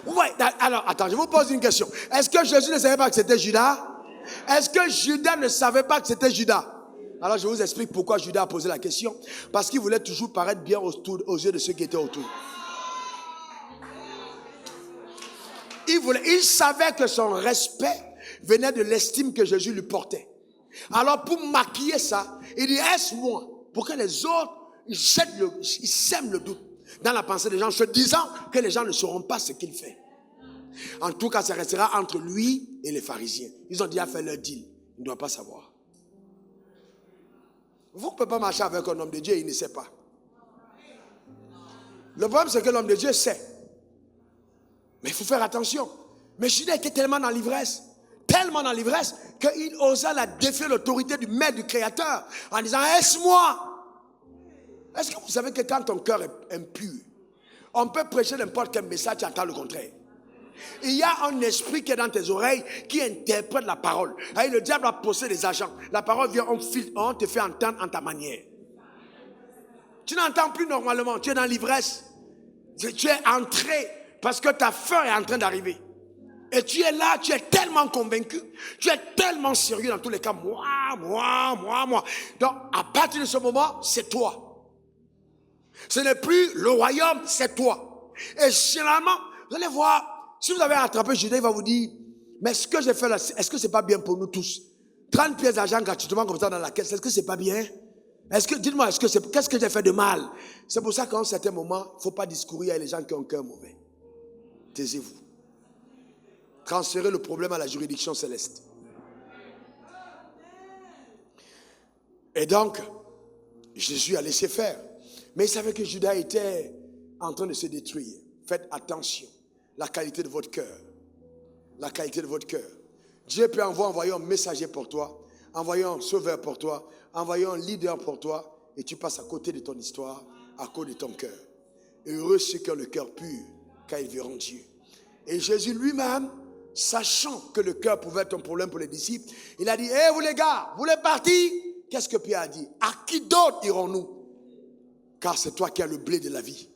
Ouais, alors, attends, je vous pose une question. Est-ce que Jésus ne savait pas que c'était Judas? Est-ce que Judas ne savait pas que c'était Judas? Alors, je vous explique pourquoi Judas a posé la question. Parce qu'il voulait toujours paraître bien aux yeux de ceux qui étaient autour. Il savait que son respect venait de l'estime que Jésus lui portait. Alors, pour maquiller ça, il dit, est-ce moi? Pour que les autres, ils sèment le doute dans la pensée des gens, se disant que les gens ne sauront pas ce qu'il fait. En tout cas, ça restera entre lui et les pharisiens. Ils ont déjà fait leur deal. Il ne doit pas savoir. Vous ne pouvez pas marcher avec un homme de Dieu et il ne sait pas. Le problème, c'est que l'homme de Dieu sait. Mais il faut faire attention. Mais Judas était tellement dans l'ivresse qu'il osa la défier l'autorité du maître, du créateur, en disant, est-ce moi? Est-ce que vous savez que quand ton cœur est impur, on peut prêcher n'importe quel message, tu entends le contraire. Il y a un esprit qui est dans tes oreilles qui interprète la parole. Et le diable a posé des agents. La parole vient, on te fait entendre en ta manière. Tu n'entends plus normalement, tu es dans l'ivresse. Tu es entré parce que ta faim est en train d'arriver. Et tu es là, tu es tellement convaincu, tu es tellement sérieux dans tous les cas. Moi. Donc, à partir de ce moment, c'est toi. Ce n'est plus le royaume, c'est toi. Et généralement, vous allez voir, si vous avez attrapé Judas, il va vous dire, mais ce que j'ai fait là, est-ce que c'est pas bien pour nous tous? 30 pièces d'argent gratuitement comme ça dans la caisse, est-ce que c'est pas bien? Dites-moi, qu'est-ce que j'ai fait de mal? C'est pour ça qu'à un certain moment, il ne faut pas discourir avec les gens qui ont un cœur mauvais. Taisez-vous. Transférez le problème à la juridiction céleste. Et donc, Jésus a laissé faire. Mais il savait que Judas était en train de se détruire. Faites attention. La qualité de votre cœur. La qualité de votre cœur. Dieu peut envoyer un messager pour toi, envoyer un sauveur pour toi, envoyer un leader pour toi, et tu passes à côté de ton histoire, à cause de ton cœur. Et heureux ceux qui ont le cœur pur, car ils verront Dieu. Et Jésus lui-même, sachant que le cœur pouvait être un problème pour les disciples, il a dit, hé vous les gars, vous les partis? Qu'est-ce que Pierre a dit? À qui d'autre irons-nous? Car c'est toi qui as le blé de la vie.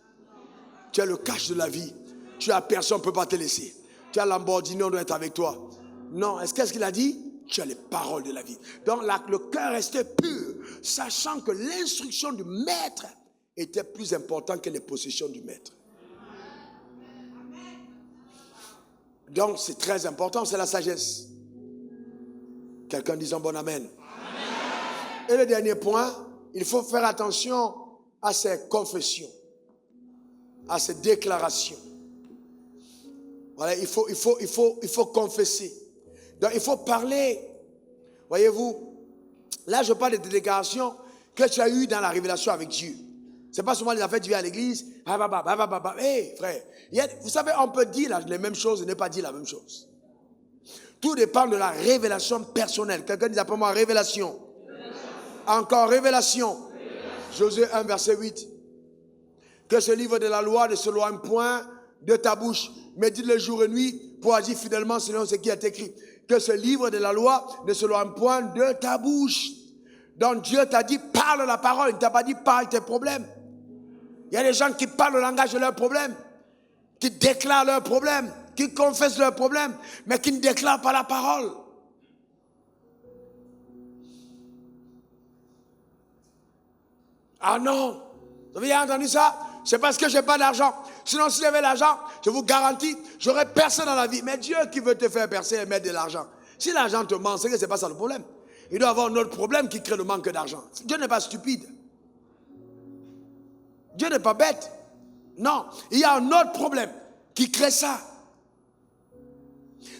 Tu as le cash de la vie. Tu as personne ne peut pas te laisser. Tu as Lamborghini, on doit être avec toi. Non, qu'est-ce qu'il a dit? Tu as les paroles de la vie. Donc le cœur restait pur, sachant que l'instruction du maître était plus importante que les possessions du maître. Donc c'est très important, c'est la sagesse. Quelqu'un disant bon amen. Et le dernier point, il faut faire attention à ses confessions, à ses déclarations. Voilà, il faut confesser. Donc il faut parler. Voyez-vous, là je parle des déclarations que tu as eues dans la révélation avec Dieu. C'est pas seulement les affaires que tu viens à l'église. Hey, frère, vous savez, on peut dire les mêmes choses et ne pas dire la même chose. Tout dépend de la révélation personnelle. Quelqu'un dit après moi révélation. Encore révélation. Josué 1, verset 8. Que ce livre de la loi ne s'éloigne point de ta bouche, mais dis-le jour et nuit pour agir fidèlement selon ce qui est écrit. Que ce livre de la loi ne s'éloigne point de ta bouche. Donc Dieu t'a dit parle la parole, il ne t'a pas dit parle tes problèmes. Il y a des gens qui parlent le langage de leurs problèmes, qui déclarent leurs problèmes, qui confessent leurs problèmes, mais qui ne déclarent pas la parole. Ah non, vous avez entendu ça? C'est parce que je n'ai pas d'argent. Sinon, si j'avais l'argent, je vous garantis, j'aurais personne dans la vie. Mais Dieu qui veut te faire percer et mettre de l'argent. Si l'argent te manque, c'est que ce n'est pas ça le problème. Il doit y avoir un autre problème qui crée le manque d'argent. Dieu n'est pas stupide. Dieu n'est pas bête. Non, il y a un autre problème qui crée ça.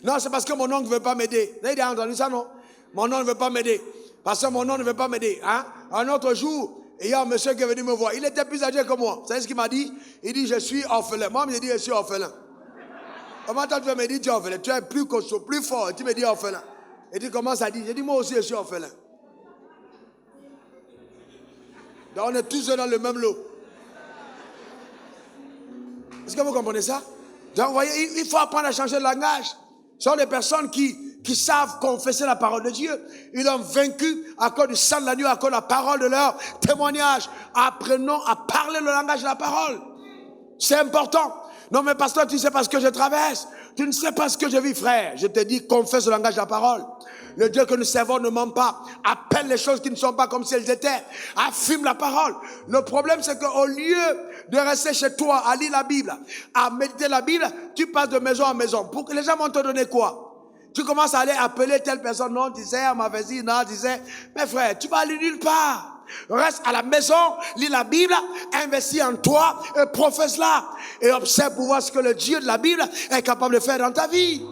Non, c'est parce que mon oncle ne veut pas m'aider. Vous avez entendu ça, non? Mon oncle ne veut pas m'aider. Parce que mon oncle ne veut pas m'aider. Hein? Un autre jour, Et il y a un monsieur qui est venu me voir. Il était plus âgé que moi. Vous savez ce qu'il m'a dit? Il dit, je suis orphelin. Moi, j'ai dit, je suis orphelin. Comment tu me dis, tu es orphelin? Tu es plus costaud, plus fort. Et tu me dis orphelin. Et tu commences à dire, j'ai dit, moi aussi, je suis orphelin. Donc, on est tous dans le même lot. Est-ce que vous comprenez ça? Donc, vous voyez, il faut apprendre à changer de langage. Ce sont des personnes qui savent confesser la parole de Dieu. Ils l'ont vaincu à cause du sang de l'agneau, à cause de la parole de leur témoignage. Apprenons à parler le langage de la parole. C'est important. Non mais pasteur, tu ne sais pas ce que je traverse. Tu ne sais pas ce que je vis, frère. Je te dis, confesse le langage de la parole. Le Dieu que nous servons ne ment pas. Appelle les choses qui ne sont pas comme si elles étaient. Affirme la parole. Le problème, c'est qu'au lieu de rester chez toi à lire la Bible, à méditer la Bible, tu passes de maison en maison. Pour que les gens vont te donner quoi? Tu commences à aller appeler telle personne. Non, tu sais, on m'avait dit, non, tu sais. Mais frère, tu vas aller nulle part. Reste à la maison, lis la Bible, investis en toi et professe-la. Et observe pour voir ce que le Dieu de la Bible est capable de faire dans ta vie.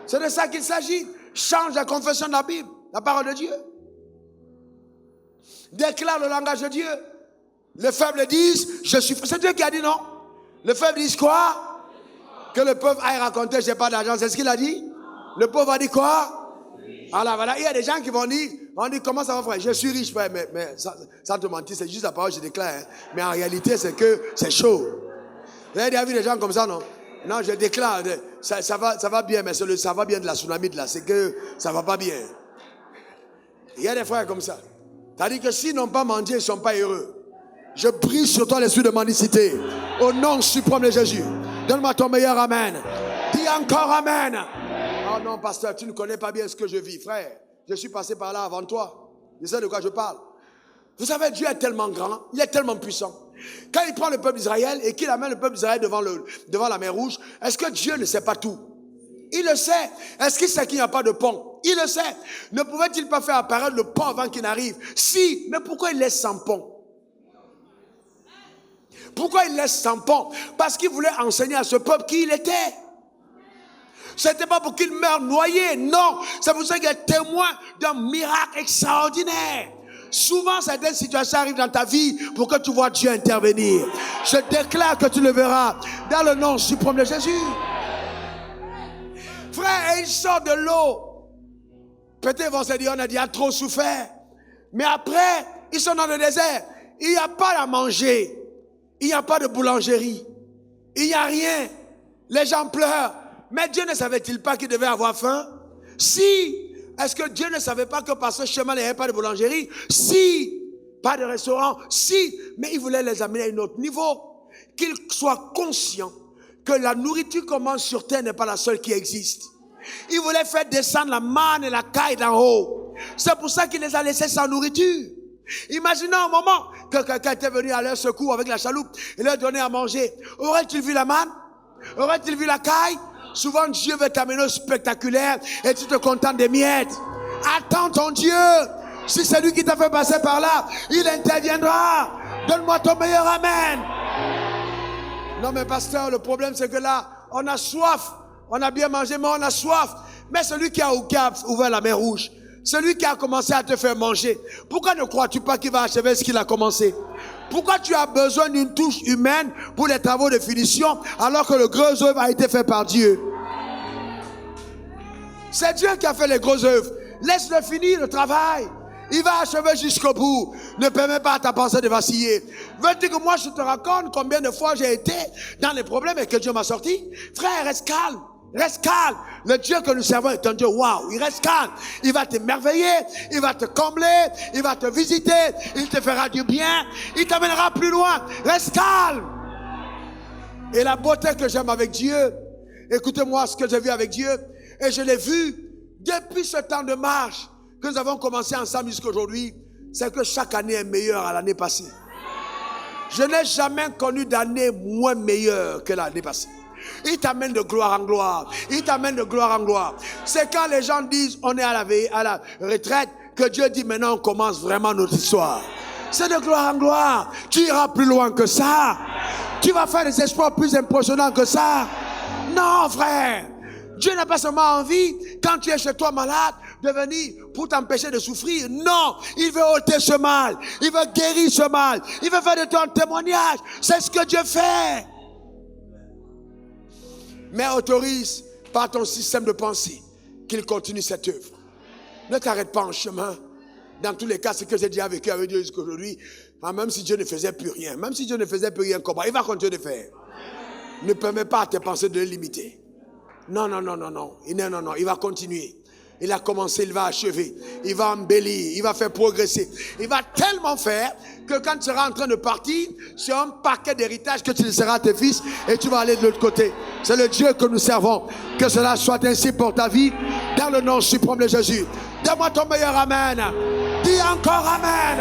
C'est de ça qu'il s'agit. Change la confession de la Bible, la parole de Dieu. Déclare le langage de Dieu. Les faibles disent, je suis... C'est Dieu qui a dit non. Les faibles disent quoi? Que le pauvre aille raconter, j'ai pas d'argent. C'est ce qu'il a dit? Le pauvre a dit quoi? Alors voilà, il y a des gens qui vont dire, comment ça va frère? Je suis riche frère, mais sans te mentir, c'est juste la parole que je déclare. Hein. Mais en réalité, c'est que c'est chaud. Vous avez déjà vu des gens comme ça, non? Non, je déclare, ça va bien, mais ça va bien de la tsunami de là, c'est que ça va pas bien. Il y a des frères comme ça. C'est-à-dire que s'ils n'ont pas mangé, ils ne sont pas heureux. Je prie sur toi l'esprit de mendicité. Au nom suprême de Jésus. Donne-moi ton meilleur amen. Dis encore amen. Oh non, pasteur, tu ne connais pas bien ce que je vis, frère. Je suis passé par là avant toi. Je sais de quoi je parle. Vous savez, Dieu est tellement grand, il est tellement puissant. Quand il prend le peuple d'Israël et qu'il amène le peuple d'Israël devant la mer Rouge, est-ce que Dieu ne sait pas tout? Il le sait. Est-ce qu'il sait qu'il n'y a pas de pont? Il le sait. Ne pouvait-il pas faire apparaître le pont avant qu'il n'arrive? Si, mais pourquoi il laisse sans pont? Pourquoi il laisse sans pont? Parce qu'il voulait enseigner à ce peuple qui il était. Ce n'était pas pour qu'il meure noyé, non. C'est pour ça qu'il est témoin d'un miracle extraordinaire. Souvent, certaines situations arrivent dans ta vie pour que tu vois Dieu intervenir. Je déclare que tu le verras dans le nom suprême de Jésus. Frère, il sort de l'eau. Peut-être ils vont se dire, on a déjà trop souffert. Mais après, ils sont dans le désert. Il n'y a pas à manger. Il n'y a pas de boulangerie. Il n'y a rien. Les gens pleurent. Mais Dieu ne savait-il pas qu'il devait avoir faim? Si. Est-ce que Dieu ne savait pas que par ce chemin, il n'y avait pas de boulangerie? Si. Pas de restaurant? Si. Mais il voulait les amener à un autre niveau. Qu'ils soient conscients que la nourriture qu'on mange sur terre n'est pas la seule qui existe. Il voulait faire descendre la manne et la caille d'en haut. C'est pour ça qu'il les a laissés sans nourriture. Imaginez un moment que quelqu'un était venu à leur secours avec la chaloupe et leur donnait à manger. Aurait-il vu la manne? Aurait-il vu la caille? Souvent Dieu veut t'amener au spectaculaire et tu te contentes des miettes. Attends ton Dieu. Si c'est lui qui t'a fait passer par là, il interviendra. Donne-moi ton meilleur amen. Non mais pasteur, le problème c'est que là, on a soif. On a bien mangé, mais on a soif. Mais celui qui a ouvert la mer Rouge, celui qui a commencé à te faire manger, pourquoi ne crois-tu pas qu'il va achever ce qu'il a commencé? Pourquoi tu as besoin d'une touche humaine pour les travaux de finition alors que le gros œuvre a été fait par Dieu? C'est Dieu qui a fait les grosses œuvres. Laisse-le finir le travail. Il va achever jusqu'au bout. Ne permets pas à ta pensée de vaciller. Veux-tu que moi je te raconte combien de fois j'ai été dans les problèmes et que Dieu m'a sorti? Frère, reste calme. Reste calme. Le Dieu que nous servons est un Dieu waouh. Il reste calme. Il va t'émerveiller. Il va te combler. Il va te visiter. Il te fera du bien. Il t'amènera plus loin. Reste calme. Et la beauté que j'aime avec Dieu, écoutez-moi ce que j'ai vu avec Dieu, et je l'ai vu depuis ce temps de marche que nous avons commencé ensemble jusqu'à aujourd'hui, c'est que chaque année est meilleure à l'année passée. Je n'ai jamais connu d'année moins meilleure que l'année passée. Il t'amène de gloire en gloire. Il t'amène de gloire en gloire. C'est quand les gens disent on est à la retraite que Dieu dit maintenant on commence vraiment notre histoire. C'est de gloire en gloire. Tu iras plus loin que ça. Tu vas faire des exploits plus impressionnants que ça. Non frère. Dieu n'a pas seulement envie, quand tu es chez toi malade, de venir pour t'empêcher de souffrir. Non, il veut ôter ce mal. Il veut guérir ce mal. Il veut faire de toi un témoignage. C'est ce que Dieu fait. Mais autorise par ton système de pensée qu'il continue cette œuvre. Ne t'arrête pas en chemin. Dans tous les cas, ce que j'ai déjà vécu avec Dieu jusqu'aujourd'hui, même si Dieu ne faisait plus rien, même si Dieu ne faisait plus rien, comment il va continuer de faire. Ne permets pas à tes pensées de le limiter. Non. Il va continuer. Il a commencé, il va achever. Il va embellir, il va faire progresser. Il va tellement faire que quand tu seras en train de partir, c'est un paquet d'héritage que tu laisseras à tes fils et tu vas aller de l'autre côté. C'est le Dieu que nous servons. Que cela soit ainsi pour ta vie, dans le nom suprême de Jésus. Donne-moi ton meilleur amen. Dis encore amen.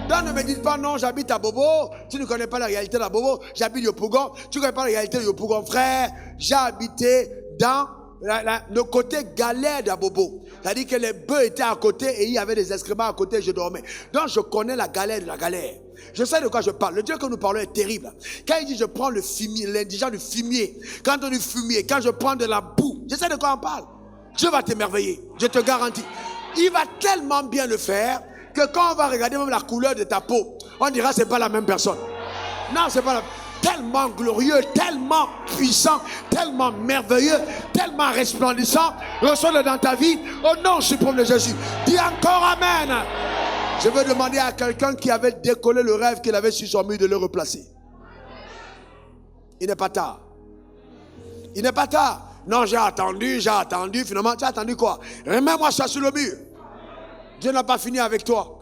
Donc ne me dites pas non, j'habite à Bobo, tu ne connais pas la réalité de Bobo, j'habite Yopougon, tu ne connais pas la réalité de Yopougon. Frère, j'ai habité dans le côté galère d'Abobo. C'est-à-dire que les bœufs étaient à côté et il y avait des excréments à côté et je dormais. Donc je connais la galère de la galère. Je sais de quoi je parle. Le Dieu que nous parlons est terrible. Quand il dit je prends le fumier, l'indigent du fumier, quand on dit fumier, quand je prends de la boue, je sais de quoi on parle. Dieu va t'émerveiller, je te garantis. Il va tellement bien le faire que quand on va regarder même la couleur de ta peau, on dira c'est pas la même personne. Non, c'est pas la même. Tellement glorieux, tellement puissant, tellement merveilleux, tellement resplendissant, reçois-le dans ta vie au nom suprême de Jésus. Dis encore amen. Je veux demander à quelqu'un qui avait décollé le rêve qu'il avait sur son mur de le replacer. Il n'est pas tard. Il n'est pas tard. Non, j'ai attendu, finalement, tu as attendu quoi? Remets-moi ça sur le mur. Dieu n'a pas fini avec toi.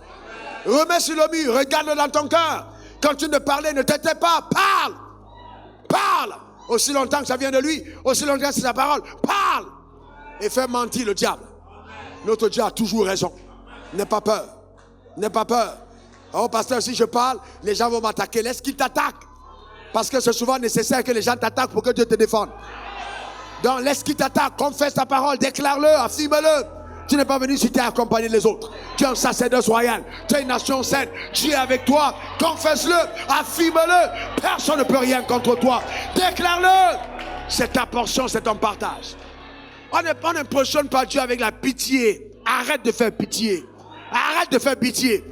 Remets sur le mur, regarde-le dans ton cœur. Quand tu ne parlais, ne t'étais pas, parle. Parle. Aussi longtemps que ça vient de lui, aussi longtemps que c'est sa parole, parle. Et fais mentir le diable. Notre Dieu a toujours raison. N'aie pas peur. N'aie pas peur. Oh pasteur, si je parle, les gens vont m'attaquer. Laisse qu'ils t'attaquent. Parce que c'est souvent nécessaire que les gens t'attaquent pour que Dieu te défende. Donc laisse qu'ils t'attaquent, confesse ta parole, déclare-le, affirme-le. Tu n'es pas venu si tu es accompagné des autres. Tu es un sacerdoce royal. Tu es une nation sainte. Dieu est avec toi. Confesse-le. Affirme-le. Personne ne peut rien contre toi. Déclare-le. C'est ta portion, c'est ton partage. On n'impressionne pas Dieu avec la pitié. Arrête de faire pitié. Arrête de faire pitié.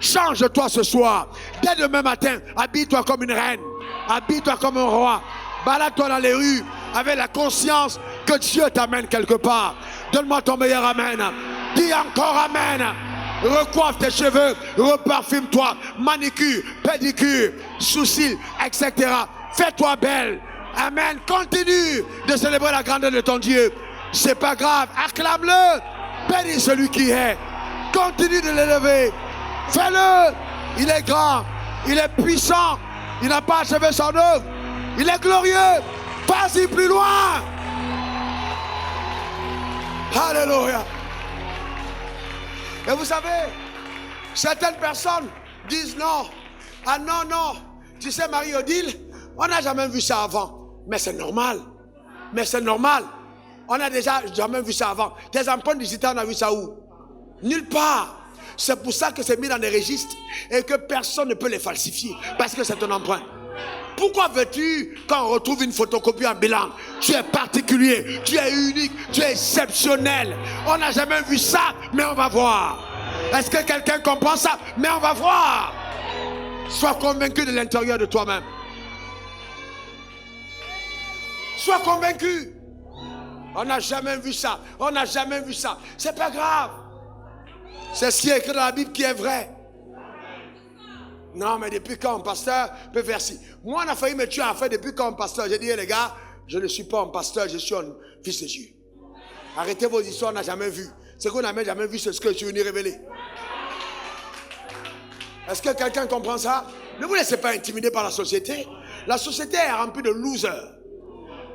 Change-toi ce soir. Dès demain matin, habille-toi comme une reine. Habille-toi comme un roi. Balade-toi dans les rues avec la conscience que Dieu t'amène quelque part. Donne-moi ton meilleur amen. Dis encore amen. Recoiffe tes cheveux, reparfume-toi, manicure, pédicure, sourcils, etc. Fais-toi belle. Amen. Continue de célébrer la grandeur de ton Dieu. C'est pas grave. Acclame-le. Bénis celui qui est. Continue de l'élever. Fais-le. Il est grand. Il est puissant. Il n'a pas achevé son œuvre. Il est glorieux. Vas-y plus loin. Alléluia. Et vous savez, certaines personnes disent non. Ah non. Tu sais, Marie-Odile, on n'a jamais vu ça avant. Mais c'est normal. On n'a déjà jamais vu ça avant. Tes empreintes digitales, on a vu ça où? Nulle part. C'est pour ça que c'est mis dans des registres et que personne ne peut les falsifier. Parce que c'est une empreinte. Pourquoi veux-tu, quand on retrouve une photocopie en bilan, tu es particulier, tu es unique, tu es exceptionnel. On n'a jamais vu ça, mais on va voir. Est-ce que quelqu'un comprend ça? Mais on va voir. Sois convaincu de l'intérieur de toi-même. Sois convaincu. On n'a jamais vu ça. C'est pas grave. C'est ce qui est écrit dans la Bible qui est vrai. Non, mais depuis quand un pasteur peut faire ci? Moi, on a failli me tuer en fait depuis quand un pasteur. J'ai dit, les gars, je ne suis pas un pasteur, je suis un fils de Dieu. Arrêtez vos histoires, on n'a jamais vu. Ce qu'on n'a jamais vu, c'est ce que je suis venu révéler. Est-ce que quelqu'un comprend ça? Ne vous laissez pas intimider par la société. La société est remplie de losers.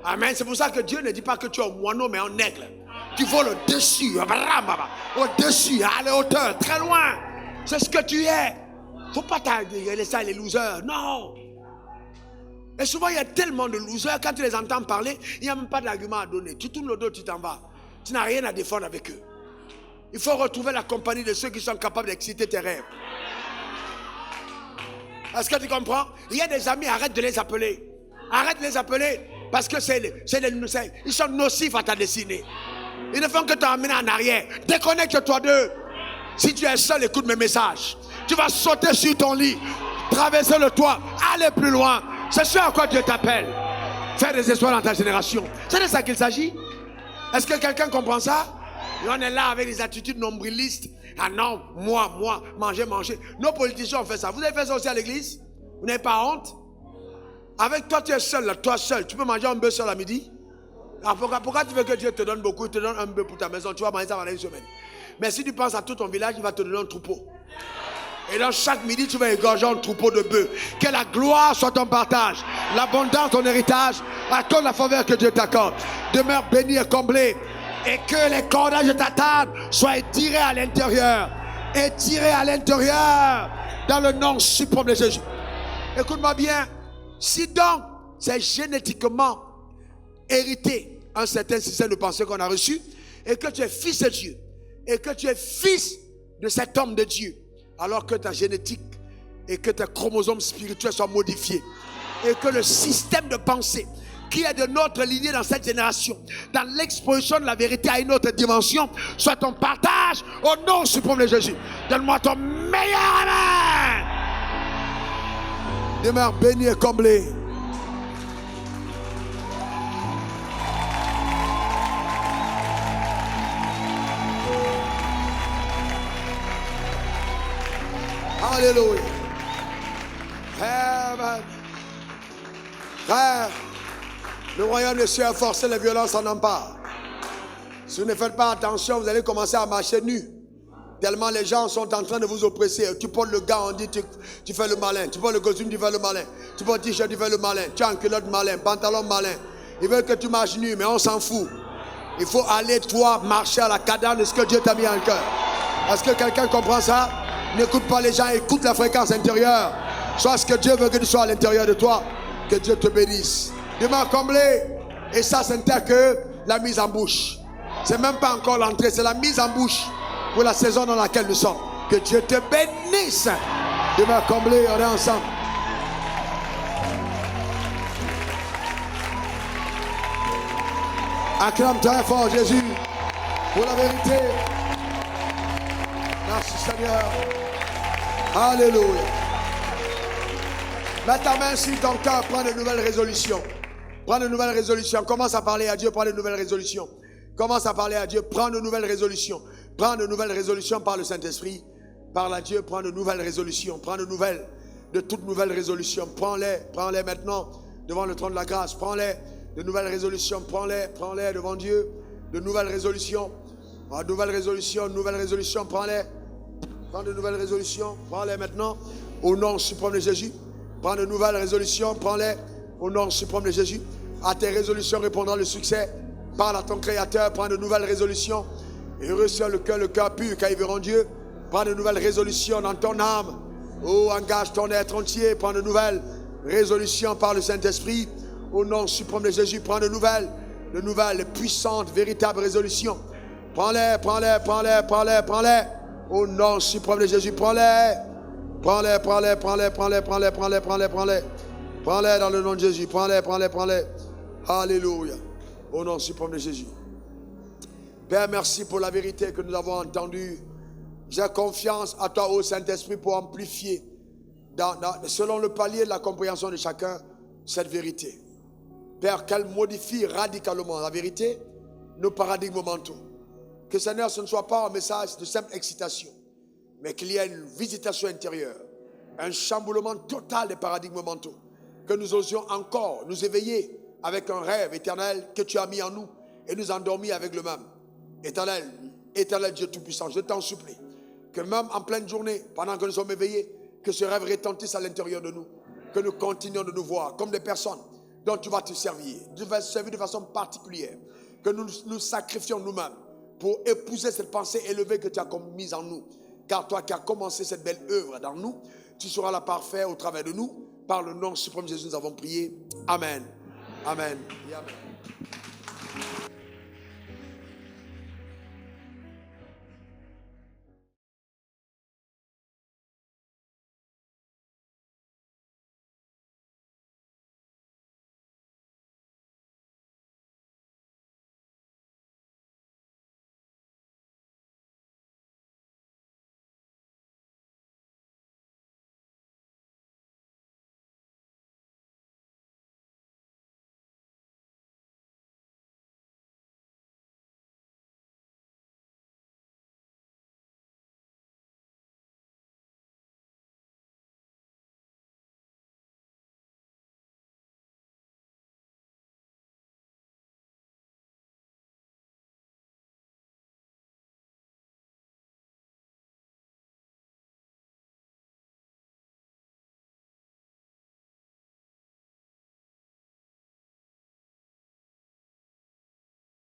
Amen. C'est pour ça que Dieu ne dit pas que tu es un moineau, mais un aigle. Tu voles au-dessus, à la hauteur, très loin. C'est ce que tu es. Faut pas laisser les losers, non. Et souvent il y a tellement de losers, quand tu les entends parler, il n'y a même pas d'argument à donner. Tu tournes le dos, tu t'en vas. Tu n'as rien à défendre avec eux. Il faut retrouver la compagnie de ceux qui sont capables d'exciter tes rêves. Est-ce que tu comprends? Il y a des amis, arrête de les appeler. Arrête de les appeler. Parce que ils sont nocifs à ta destinée. Ils ne font que t'emmener en arrière. Déconnecte-toi d'eux. Si tu es seul, écoute mes messages. Tu vas sauter sur ton lit, traverser le toit, aller plus loin. C'est ce à quoi Dieu t'appelle. Faire des espoirs dans ta génération. C'est de ça qu'il s'agit. Est-ce que quelqu'un comprend ça? Et on est là avec des attitudes nombrilistes. Ah non, moi, manger. Nos politiciens ont fait ça. Vous avez fait ça aussi à l'église? Vous n'avez pas honte? Avec toi, tu es seul, là, toi seul. Tu peux manger un bœuf seul à midi? Alors pourquoi tu veux que Dieu te donne beaucoup? Il te donne un bœuf pour ta maison. Tu vas manger ça pendant une semaine. Mais si tu penses à tout ton village, il va te donner un troupeau. Et dans chaque midi, tu vas égorger un troupeau de bœufs. Que la gloire soit ton partage, l'abondance ton héritage, accorde la faveur que Dieu t'accorde. Demeure béni et comblé. Et que les cordages de ta table soient tirés à l'intérieur. Et tirés à l'intérieur. Dans le nom suprême de Jésus. Écoute-moi bien. Si donc, c'est génétiquement hérité un certain système de pensée qu'on a reçu, et que tu es fils de Dieu, et que tu es fils de cet homme de Dieu, alors que ta génétique et que tes chromosomes spirituels soient modifiés, et que le système de pensée qui est de notre lignée dans cette génération, dans l'exposition de la vérité à une autre dimension, soit ton partage au nom suprême de Jésus. Donne-moi ton meilleur amen. Demeure béni et comblé. Alléluia. Amen. Frère, le royaume des cieux a forcé les violences en empare. Si vous ne faites pas attention, vous allez commencer à marcher nu. Tellement les gens sont en train de vous oppresser. Tu portes le gars, on dit tu fais le malin. Tu portes le costume, tu fais le malin. Tu portes le t-shirt, tu fais le malin. Tu as un culotte malin, pantalon malin. Ils veulent que tu marches nu, mais on s'en fout. Il faut aller, toi, marcher à la cadence de ce que Dieu t'a mis en cœur. Est-ce que quelqu'un comprend ça? N'écoute pas les gens, écoute la fréquence intérieure. Sois ce que Dieu veut que tu sois à l'intérieur de toi. Que Dieu te bénisse. Demeure comblé. Et ça, c'est que la mise en bouche. C'est même pas encore l'entrée, c'est la mise en bouche pour la saison dans laquelle nous sommes. Que Dieu te bénisse. Demeure comblé, on est ensemble. Acclame très fort Jésus pour la vérité. Merci Seigneur. Alléluia. Mets ta main sur ton cœur, prends de nouvelles résolutions. Prends de nouvelles résolutions. Commence à parler à Dieu, prends de nouvelles résolutions. Commence à parler à Dieu, prends de nouvelles résolutions. Prends de nouvelles résolutions par le Saint-Esprit. Parle à Dieu, prends de nouvelles résolutions. Prends de toutes nouvelles résolutions. Prends-les maintenant devant le trône de la grâce. Prends-les, de nouvelles résolutions. Prends-les devant Dieu. De nouvelles résolutions. Nouvelles résolutions, prends-les. Prends de nouvelles résolutions, prends-les maintenant. Au nom suprême de Jésus. Prends de nouvelles résolutions, prends-les. Au nom suprême de Jésus. À tes résolutions répondra le succès. Parle à ton Créateur, prends de nouvelles résolutions. Et reçois le cœur pur, car ils verront Dieu. Prends de nouvelles résolutions dans ton âme. Oh, engage ton être entier. Prends de nouvelles résolutions par le Saint-Esprit. Au nom suprême de Jésus, prends de nouvelles, puissantes, véritables résolutions. Prends-les. Au nom suprême de Jésus, prends-les. Prends-les. Prends-les dans le nom de Jésus. Prends-les. Alléluia. Au nom suprême de Jésus. Père, merci pour la vérité que nous avons entendue. J'ai confiance à toi, ô Saint-Esprit, pour amplifier, selon le palier de la compréhension de chacun, cette vérité. Père, qu'elle modifie radicalement la vérité, nos paradigmes mentaux. Que Seigneur, ce ne soit pas un message de simple excitation, mais qu'il y ait une visitation intérieure, un chamboulement total des paradigmes mentaux. Que nous osions encore nous éveiller avec un rêve éternel que tu as mis en nous et nous endormir avec le même. Éternel Dieu Tout-Puissant, je t'en supplie, que même en pleine journée, pendant que nous sommes éveillés, que ce rêve retentisse à l'intérieur de nous, que nous continuions de nous voir comme des personnes dont tu vas te servir, tu vas te servir de façon particulière, que nous nous sacrifions nous-mêmes pour épouser cette pensée élevée que tu as mise en nous. Car toi qui as commencé cette belle œuvre dans nous, tu seras la parfaite au travers de nous. Par le nom suprême de Jésus, nous avons prié. Amen. Amen. Et amen.